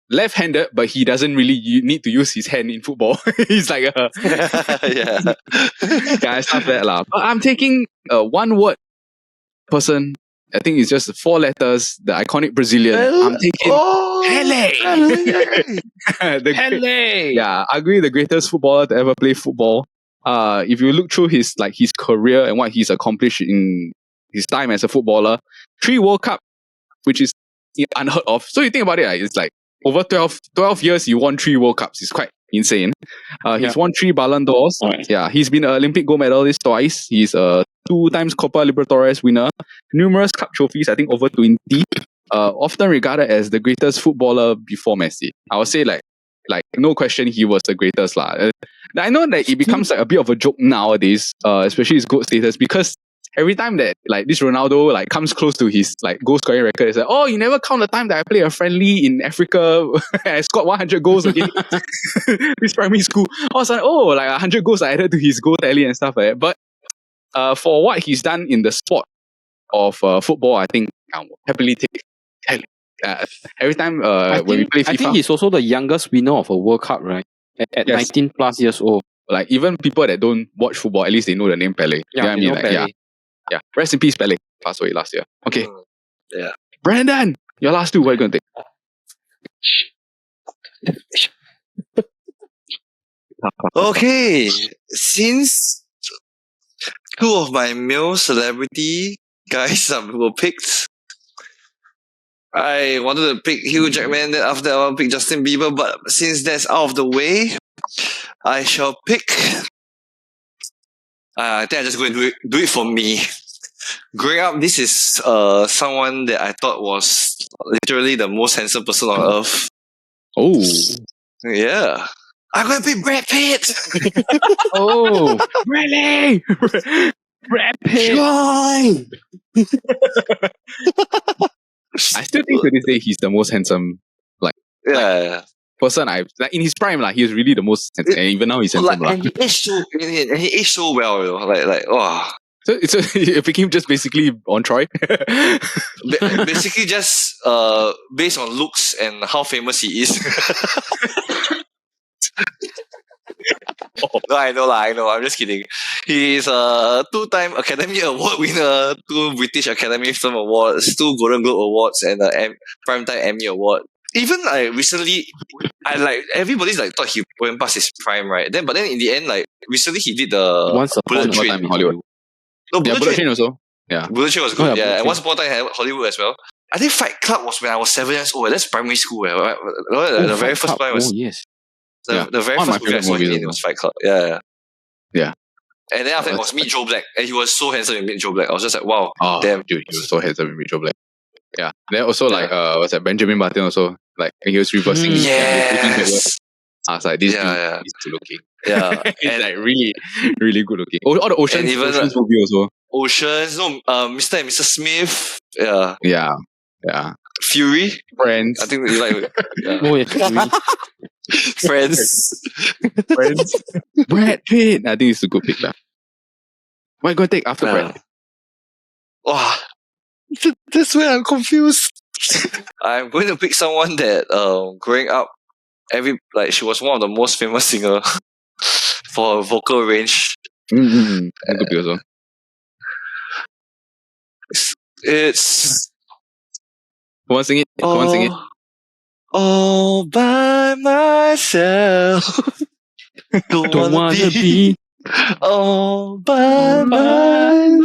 left-handed, but he doesn't really need to use his hand in football. He's like a Yeah. yeah, stuff that lah. But I'm taking one word person. I think it's just 4 letters. The iconic Brazilian. I'm taking Pele. Pele. Yeah, arguably the greatest footballer to ever play football. If you look through his career and what he's accomplished in his time as a footballer, 3 World Cup, which is unheard of. So you think about it, it's like over 12 years, he won 3 World Cups. It's quite insane. He's won 3 Ballon d'Ors. Right. Yeah, he's been an Olympic gold medalist twice. He's a 2 times Copa Libertadores winner. Numerous cup trophies, I think over 20. Often regarded as the greatest footballer before Messi. I would say like no question he was the greatest lah. I know that it becomes like a bit of a joke nowadays, especially his GOAT status, because every time that like this Ronaldo like comes close to his like goal scoring record, it's like, oh, you never count the time that I played a friendly in Africa and I scored 100 goals against this primary school. I was like, oh, like 100 goals I added to his goal tally and stuff like that. But for what he's done in the sport of football, I think I'll happily take. Every time when we play FIFA, I think he's also the youngest winner of a World Cup, right? At Yes. 19 plus years old. like even people that don't watch football, at least they know the name Pele. You know what I mean? Like, Pele. yeah. Rest in peace, Pele. Passed away last year. Okay. Yeah. Brandon, your last 2, what are you going to take? Okay, since 2 of my male celebrity guys were picked, I wanted to pick Hugh Jackman, then after that I want to pick Justin Bieber, but since that's out of the way, I shall pick... I think I'm just going to do it for me. Growing up, this is someone that I thought was literally the most handsome person on earth. Oh. Yeah. I'm going to pick Brad Pitt! Oh, Really? Brad Pitt. Joy! I still think to this day he's the most handsome Yeah. person I've like in his prime he was really the most handsome, and even now he's handsome And he aged so well, you know. Like wow. So you pick him just basically on Troy. Basically just based on looks and how famous he is. No, I know. I'm just kidding. He is a 2-time Academy Award winner, 2 British Academy Film Awards, 2 Golden Globe Awards, and a Primetime Emmy Award. Even like recently, everybody's like thought he went past his prime, right? But then in the end, like recently he did the Once upon Bullet a Train time in Hollywood. No, Yeah, Bullet Bullet Train. Train also. Yeah. Bullet Train was good. Oh, yeah, Yeah, Bullet and Train. Once Upon a Time had Hollywood as well. I think Fight Club was when I was 7 years old. That's primary school. The very first time was yes. the very One of my first movie I saw favorite him in movies was Fight Club. Yeah. Yeah. And then after that was Meet Joe Black, and he was so handsome in Meet Joe Black. I was just like, wow, Oh, damn. dude, he was so handsome in Joe Black. Yeah. Then also what's that? Benjamin Button also. Like he was reversing. Yes. I was like, this Yeah, dude is good looking. yeah. He's And like really, really good looking. All the Oceans, even, Oceans movie also. Oceans, no, Mr. and Mrs. Smith. Yeah. Yeah. Fury. Friends. I think you like yeah. Oh, yes. Friends. Friends. Brad Pitt. I think it's a good pick lah. What are you going to take after Brad? Wow. That's where I'm confused. I'm going to pick someone that growing up, she was one of the most famous singer for her vocal range. Mm-hmm. Good pick also. It's Come on, sing it. Come on, sing it. all by myself. Don't wanna be all by myself.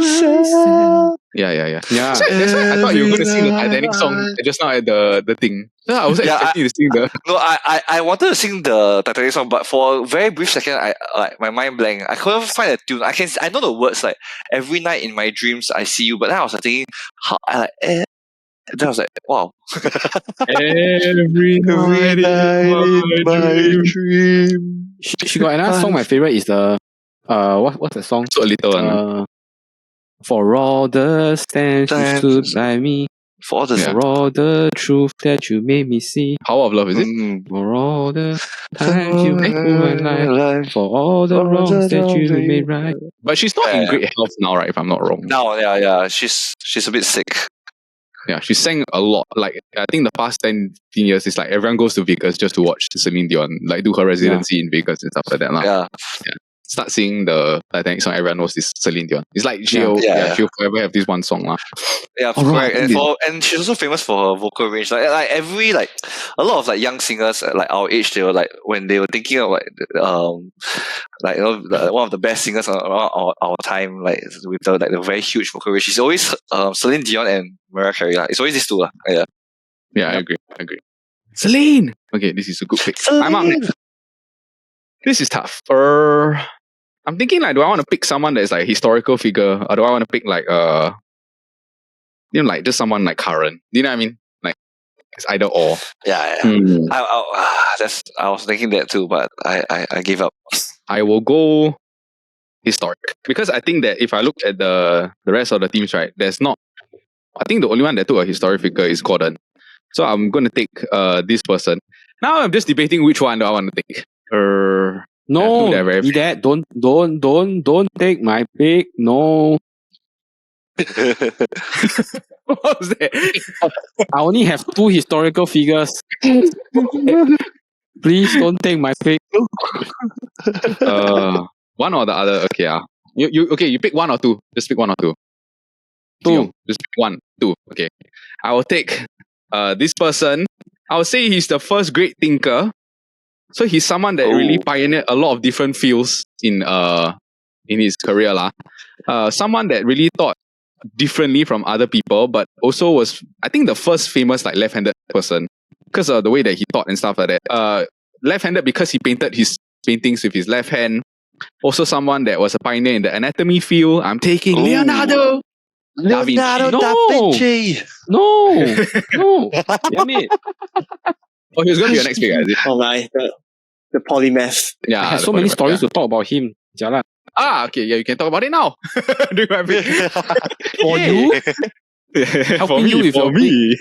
Yeah. Yeah. That's why I thought you were going to sing the Titanic song just now at the thing. So I was expecting you to sing the... No, I wanted to sing the Titanic song, but for a very brief second, my mind blank. I couldn't find a tune. I know the words like every night in my dreams I see you, but then I was like thinking then I was like, wow. Every night in my dream. She got another song. My favorite is the what's the song? So a little one. For all the stands you stood by me, For all the for all the truth that you made me see, Power of Love, is it? for all the times you made my life, for all the wrongs that you made right. But she's not in great health now, right? If I'm not wrong. Now, yeah. She's a bit sick. Yeah, she sang a lot. Like, I think the past 10, 15 years is like everyone goes to Vegas just to watch Celine Dion, like do her residency in Vegas and stuff like that. Yeah. Start singing the Titanic song, everyone knows this Celine Dion. It's like she'll forever have this one song. Yeah, correct. And she's also famous for her vocal range. Like a lot of like young singers at like our age, they were like when they were thinking of like one of the best singers around our time, like with the very huge vocal range. She's always Celine Dion and Mariah Carey. It's always these two. Yeah. Yeah, I agree. Celine! Okay, this is a good pick. I'm up next. This is tough. I'm thinking like, do I want to pick someone that's like historical figure, or do I want to pick like like just someone like current? Do you know what I mean? Like it's either or. Yeah. I was thinking that too, but I gave up. I will go historic because I think that if I look at the rest of the teams, right, there's not. I think the only one that took a historic figure is Gordon. So I'm going to take this person. Now I'm just debating which one do I want to take. No, Dad, don't take my pick. No. What was that? I only have 2 historical figures. Please don't take my pick. One or the other. Okay, you pick one or two. Just pick one or two. 2. Just pick 1, 2. Okay. I will take this person. I would say he's the first great thinker. So he's someone that really pioneered a lot of different fields in his career someone that really thought differently from other people, but also was, I think, the first famous like left-handed person because of the way that he thought and stuff like that. Left-handed because he painted his paintings with his left hand. Also someone that was a pioneer in the anatomy field. I'm taking Leonardo da Vinci. No. Damn it. Oh, he was going to be your next pick, is it? Oh my, the polymath. Yeah, I have so many stories to talk about him. Jialat. Okay, yeah, you can talk about it now. Do my pick. For you? Helping you with for your me.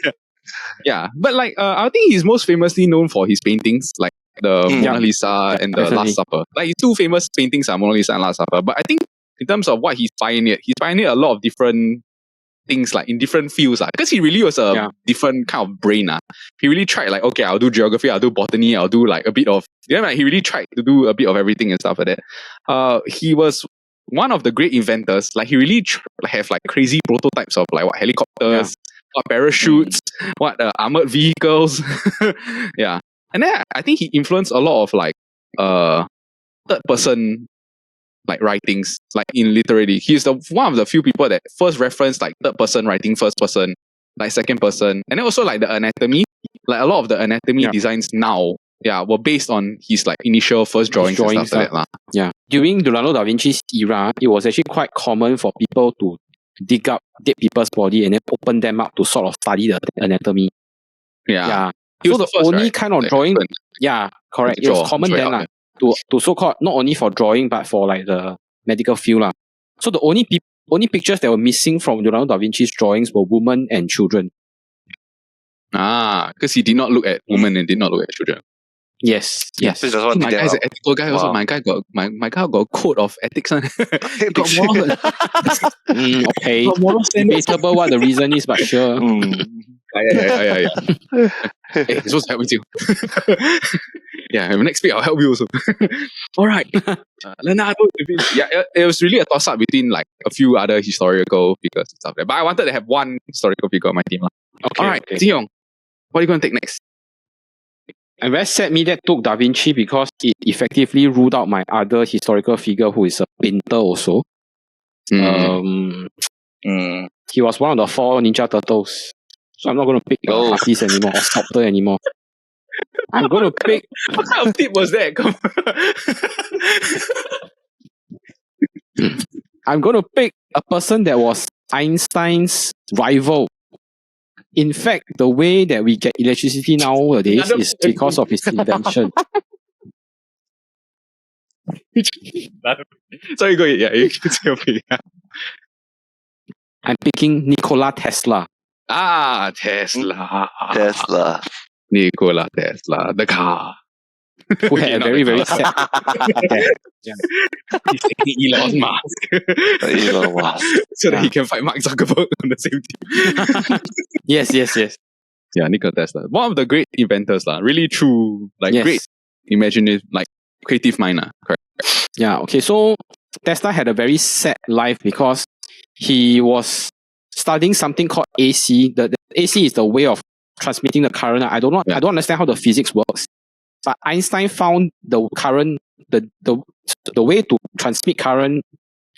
Yeah, but like I think he's most famously known for his paintings, like the Mona Lisa and the Last Supper. Like his 2 famous paintings are Mona Lisa and Last Supper. But I think in terms of what he's pioneered a lot of different things like in different fields because he really was a different kind of brain. He really tried like, okay, I'll do geography, I'll do botany, I'll do like a bit of, like he really tried to do a bit of everything and stuff like that. He was one of the great inventors. Like he really have like crazy prototypes of like what helicopters, what parachutes, what armored vehicles. Yeah. And then I think he influenced a lot of like third person like writings, like in literary. He's one of the few people that first referenced like third person writing, first person, like second person. And then also like the anatomy, like a lot of the anatomy designs now, were based on his like initial first drawings and stuff like that. Yeah. During Leonardo da Vinci's era, it was actually quite common for people to dig up dead people's body and then open them up to sort of study the anatomy. Yeah. So the only kind of drawing, correct. It was common then to so-called not only for drawing but for like the medical field . So the only pictures that were missing from Leonardo da Vinci's drawings were women and children. Because he did not look at women and did not look at children. Yes. My guy is an ethical guy also. My guy got a code of ethics. He got moral. Okay. Debatable what the reason is, but sure. Yeah. Hey, it's supposed to help me too. Next week I'll help you also. All right. Leonardo da Vinci. It was really a toss-up between like a few other historical figures and stuff. But I wanted to have one historical figure on my team. Okay, all right, Ziyong, what are you going to take next? I'm very sad me that took Da Vinci because it effectively ruled out my other historical figure who is a painter also. He was one of the 4 Ninja Turtles. So I'm not going to pick artist anymore or sculptor anymore. I'm going to pick... What kind of tip was that? I'm going to pick a person that was Einstein's rival. In fact, the way that we get electricity nowadays is because of his invention. Sorry, go ahead. Yeah, you can say your pick. I'm picking Nikola Tesla. Tesla. Tesla. Nikola Tesla, the car. who had a not very, the very Cars. sad. He's taking Elon Musk Elon Musk. so that he can fight Mark Zuckerberg on the same team. Yes. Yeah, Nikola Tesla. One of the great inventors, really true, Yes. great imaginative, creative mind. Correct. Yeah, okay. So Tesla had a very sad life because he was studying something called AC. The AC is the way of transmitting the current. I don't understand how the physics works. But Einstein found the current, the way to transmit current,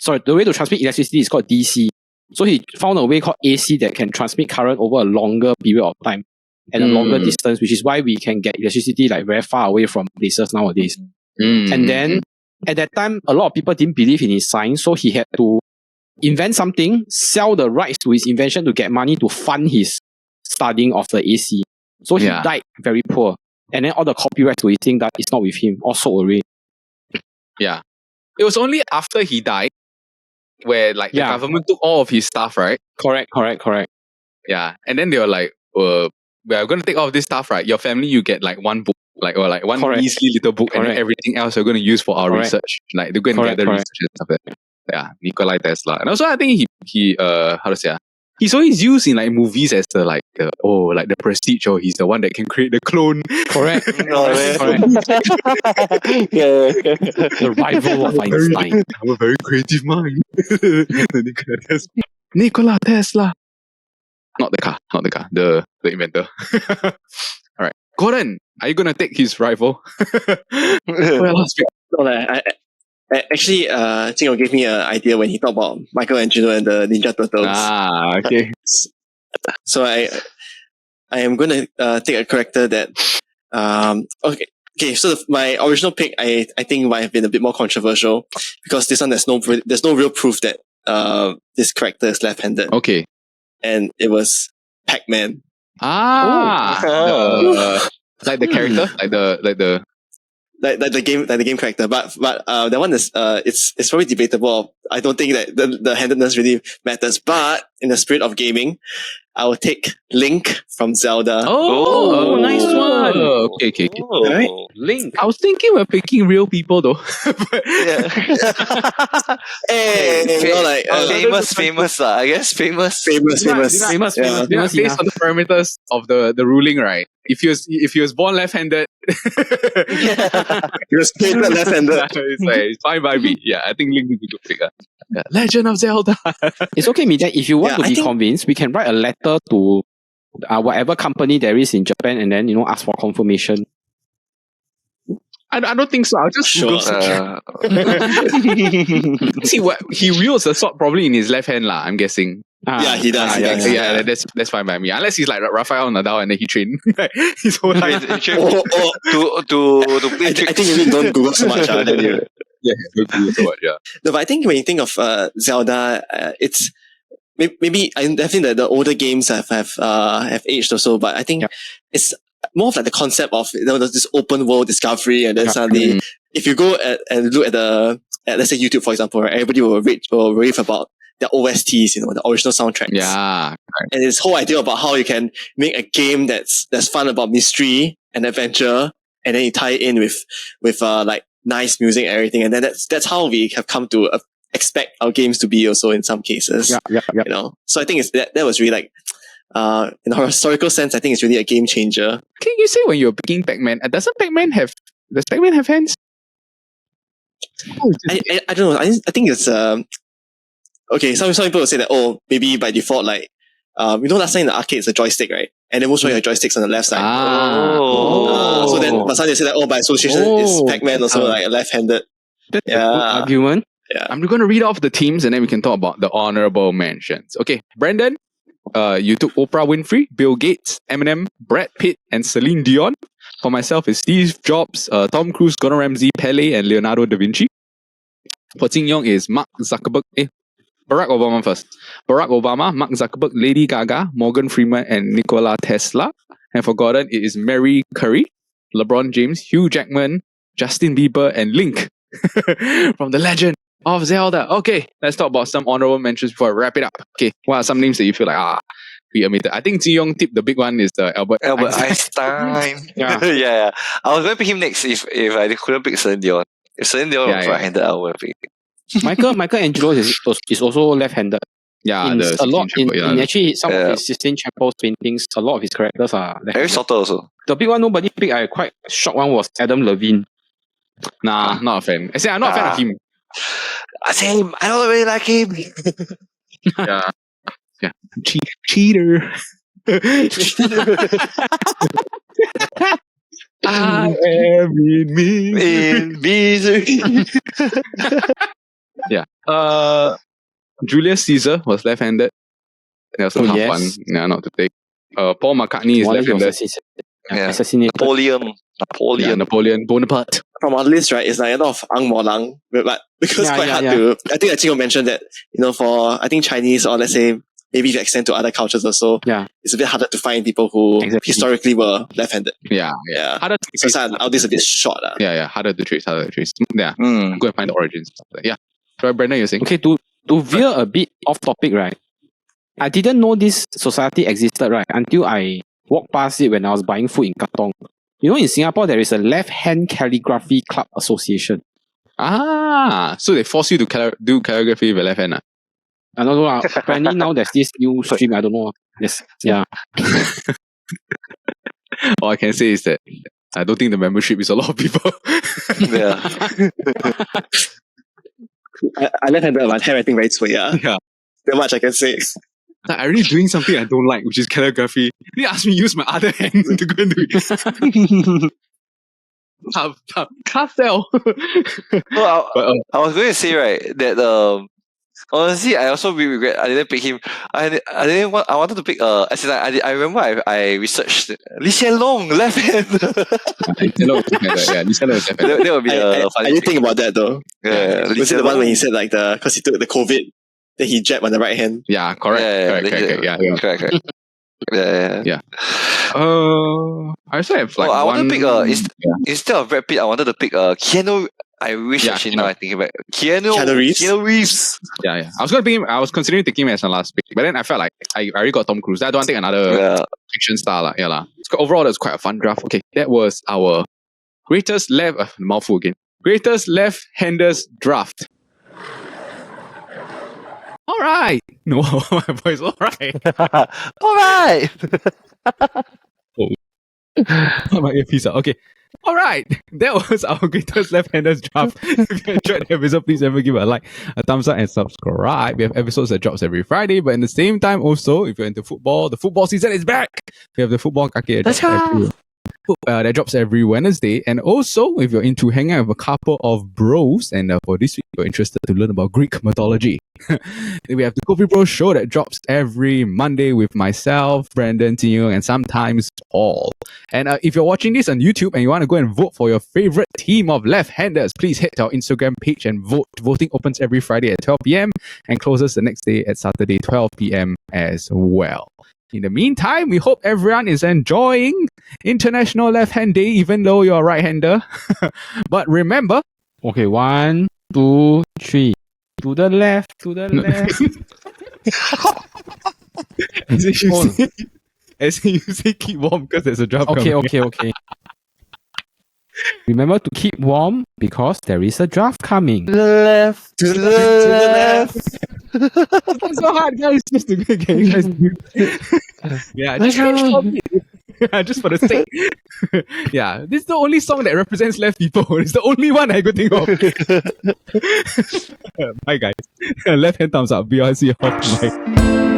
the way to transmit electricity is called DC. So he found a way called AC that can transmit current over a longer period of time and a longer distance, which is why we can get electricity very far away from places nowadays. And then at that time, a lot of people didn't believe in his science, so he had to invent something, sell the rights to his invention to get money to fund his studying of the AC. So he died very poor. And then all the copyright to his thing that is not with him, all sold away. Yeah. It was only after he died where the government took all of his stuff, right? Correct. Yeah. And then they were like, we are going to take all of this stuff, right? Your family, you get one book, or one measly little book, and then everything else you're going to use for our research. They're going to get the research and stuff like that. Yeah, Nikola Tesla. And also I think he how to say, he's always used in movies as the the Prestige, or he's the one that can create the clone. Correct. The rival of Einstein. I have a very creative mind. Nikola Tesla. Not the car, the inventor. Alright. Gordon, are you gonna take his rival? Actually, Jingo gave me an idea when he talked about Michelangelo and the Ninja Turtles. Ah, okay. So I am going to take a character that okay. So my original pick I think might have been a bit more controversial because this one there's no real proof that this character is left-handed. Okay. And it was Pac-Man. Ah, like the character, like the game character, but that one is it's probably debatable. I don't think that the handedness really matters. But in the spirit of gaming, I will take Link from Zelda. Oh, nice one. Okay. Right? Link. I was thinking we're picking real people though. Famous. I guess famous. Famous. Based on the parameters of the ruling, right? If he was born left-handed, he was created left-handed. It's fine by me. Yeah, I think Link would be a good pick. Yeah. Legend of Zelda. It's okay, Mijay. If you want to be convinced, we can write a letter to whatever company there is in Japan and then ask for confirmation. I don't think so. I'll just sure. See what he wields the sword probably in his left hand, I'm guessing. Yeah, he does. Yeah, that's fine by me. Unless he's like Rafael Nadal and then he trained his whole life. To play. I think you really don't Google so much. Yeah, Google so much. Yeah. No, but I think when you think of Zelda, it's maybe I think that the older games have aged also. But I think it's more of like the concept of this open world discovery, and then suddenly if you go and look at let's say YouTube for example, right, everybody will rave about the OSTs, the original soundtracks. Yeah. And this whole idea about how you can make a game that's fun about mystery and adventure, and then you tie it in with nice music and everything, and then that's how we have come to expect our games to be also in some cases. Yeah. So I think that was really in a historical sense, I think it's really a game changer. Can you say when you're picking Pac-Man, does Pac-Man have hands? I don't know. I think it's okay. Some people will say that maybe by default last time in the arcade it's a joystick, right? And then most of your joysticks on the left side. So then but some they say that by association is Pac-Man also a left-handed. That's a good argument. Yeah. I'm going to read off the teams and then we can talk about the honorable mentions. Okay, Brandon, you took Oprah Winfrey, Bill Gates, Eminem, Brad Pitt, and Celine Dion. For myself, it's Steve Jobs, Tom Cruise, Gordon Ramsay, Pele, and Leonardo da Vinci. For Jin Yong is Mark Zuckerberg. Barack Obama first. Barack Obama, Mark Zuckerberg, Lady Gaga, Morgan Freeman, and Nikola Tesla. And for Gordon, it is Mary Curry, LeBron James, Hugh Jackman, Justin Bieber, and Link from The Legend of Zelda. Okay, let's talk about some honorable mentions before I wrap it up. Okay, what are some names that you feel like, we admitted. I think Ji Yong tipped the big one is the Albert Einstein. Yeah. yeah. I was going to pick him next if I couldn't pick Celine Dion. If Celine Dion was right-handed, I would have picked him. Michelangelo is also left-handed. Yeah, In the a lot Sistine Chapel, in actually some of his Sistine Chapel's paintings, a lot of his characters are left-handed. Harry Potter also. The big one nobody picked, I quite shocked one was Adam Levine. Nah, not a fan. I say I'm not a fan of him. Same. I don't really like him. Yeah. Yeah. Cheater. I am in misery. Yeah. Julius Caesar was left-handed. That was a tough one. Yeah, not to take. Paul McCartney is left-handed. Assassinated. Napoleon Bonaparte. From our list, right, it's like a lot of Ang Mo Lang, but because it's quite hard to. I think Chico mentioned that, for I think Chinese, or let's say maybe if you extend to other cultures also, it's a bit harder to find people who historically were left-handed. Yeah. Harder to trace. So our list is a bit short. Yeah, harder to trace. Yeah. Go and find the origins. Yeah. So Brandon, you're saying? Okay, to veer a bit off topic, right? I didn't know this society existed, right, until I walked past it when I was buying food in Katong. In Singapore, there is a Left-Hand Calligraphy Club Association. So they force you to do calligraphy with left hand? I don't know. Apparently now there's this new stream. I don't know. Yes. Yeah. All I can say is that I don't think the membership is a lot of people. Yeah. I left-handed, but handwriting very sweet. Yeah. That much I can say. I'm already doing something I don't like, which is calligraphy. They asked me to use my other hand to go and do it. Castle. Well, I was going to say, right, that honestly, I also regret I didn't pick him. I didn't want. I wanted to pick. I remember I researched Lee Hsien Loong left hand. Lee Hsien Loong is left hand. That would be a funny. I didn't think about that though. Yeah. Was it the one when he said like because he took the COVID, that he jabbed on the right hand? Yeah, correct. Correct. Yeah. I also have like I wanted one. to pick instead of Brad Pitt, I wanted to pick Keanu. I wish actually now I think about Keanu Reeves. Yeah. I was gonna pick him. I was considering taking him as my last pick, but then I felt like I already got Tom Cruise. I don't want to take another action star. Overall, that's quite a fun draft. Okay, that was our greatest greatest left-handers draft. All right. No, my voice. All right. All right. My earpiece. Okay. All right. That was our greatest left-handers draft. If you enjoyed the episode, please ever give it a like, a thumbs up, and subscribe. We have episodes that drops every Friday, but in the same time, also, if you're into football, the football season is back. We have the football kake that drops every Wednesday. And also, if you're into hanging out with a couple of bros, and for this week you're interested to learn about Greek mythology, we have the Coffee Bros show that drops every Monday with myself, Brandon, Tino, and sometimes Paul. And if you're watching this on YouTube and you want to go and vote for your favorite team of left-handers, please head to our Instagram page and vote. Voting opens every Friday at 12 p.m. and closes the next day at Saturday 12 p.m. as well. In the meantime, we hope everyone is enjoying International Left-Hand Day, even though you're a right-hander. But remember... Okay, 1, 2, 3. To the left. As you say, keep warm because there's a draft coming. Okay. Remember to keep warm because there is a draft coming. To the left. It's so hard, guys. Just to get you guys to yeah, just for the sake. Yeah, this is the only song that represents left people. It's the only one I could think of. Bye, guys. Left hand thumbs up. BRC. Bye.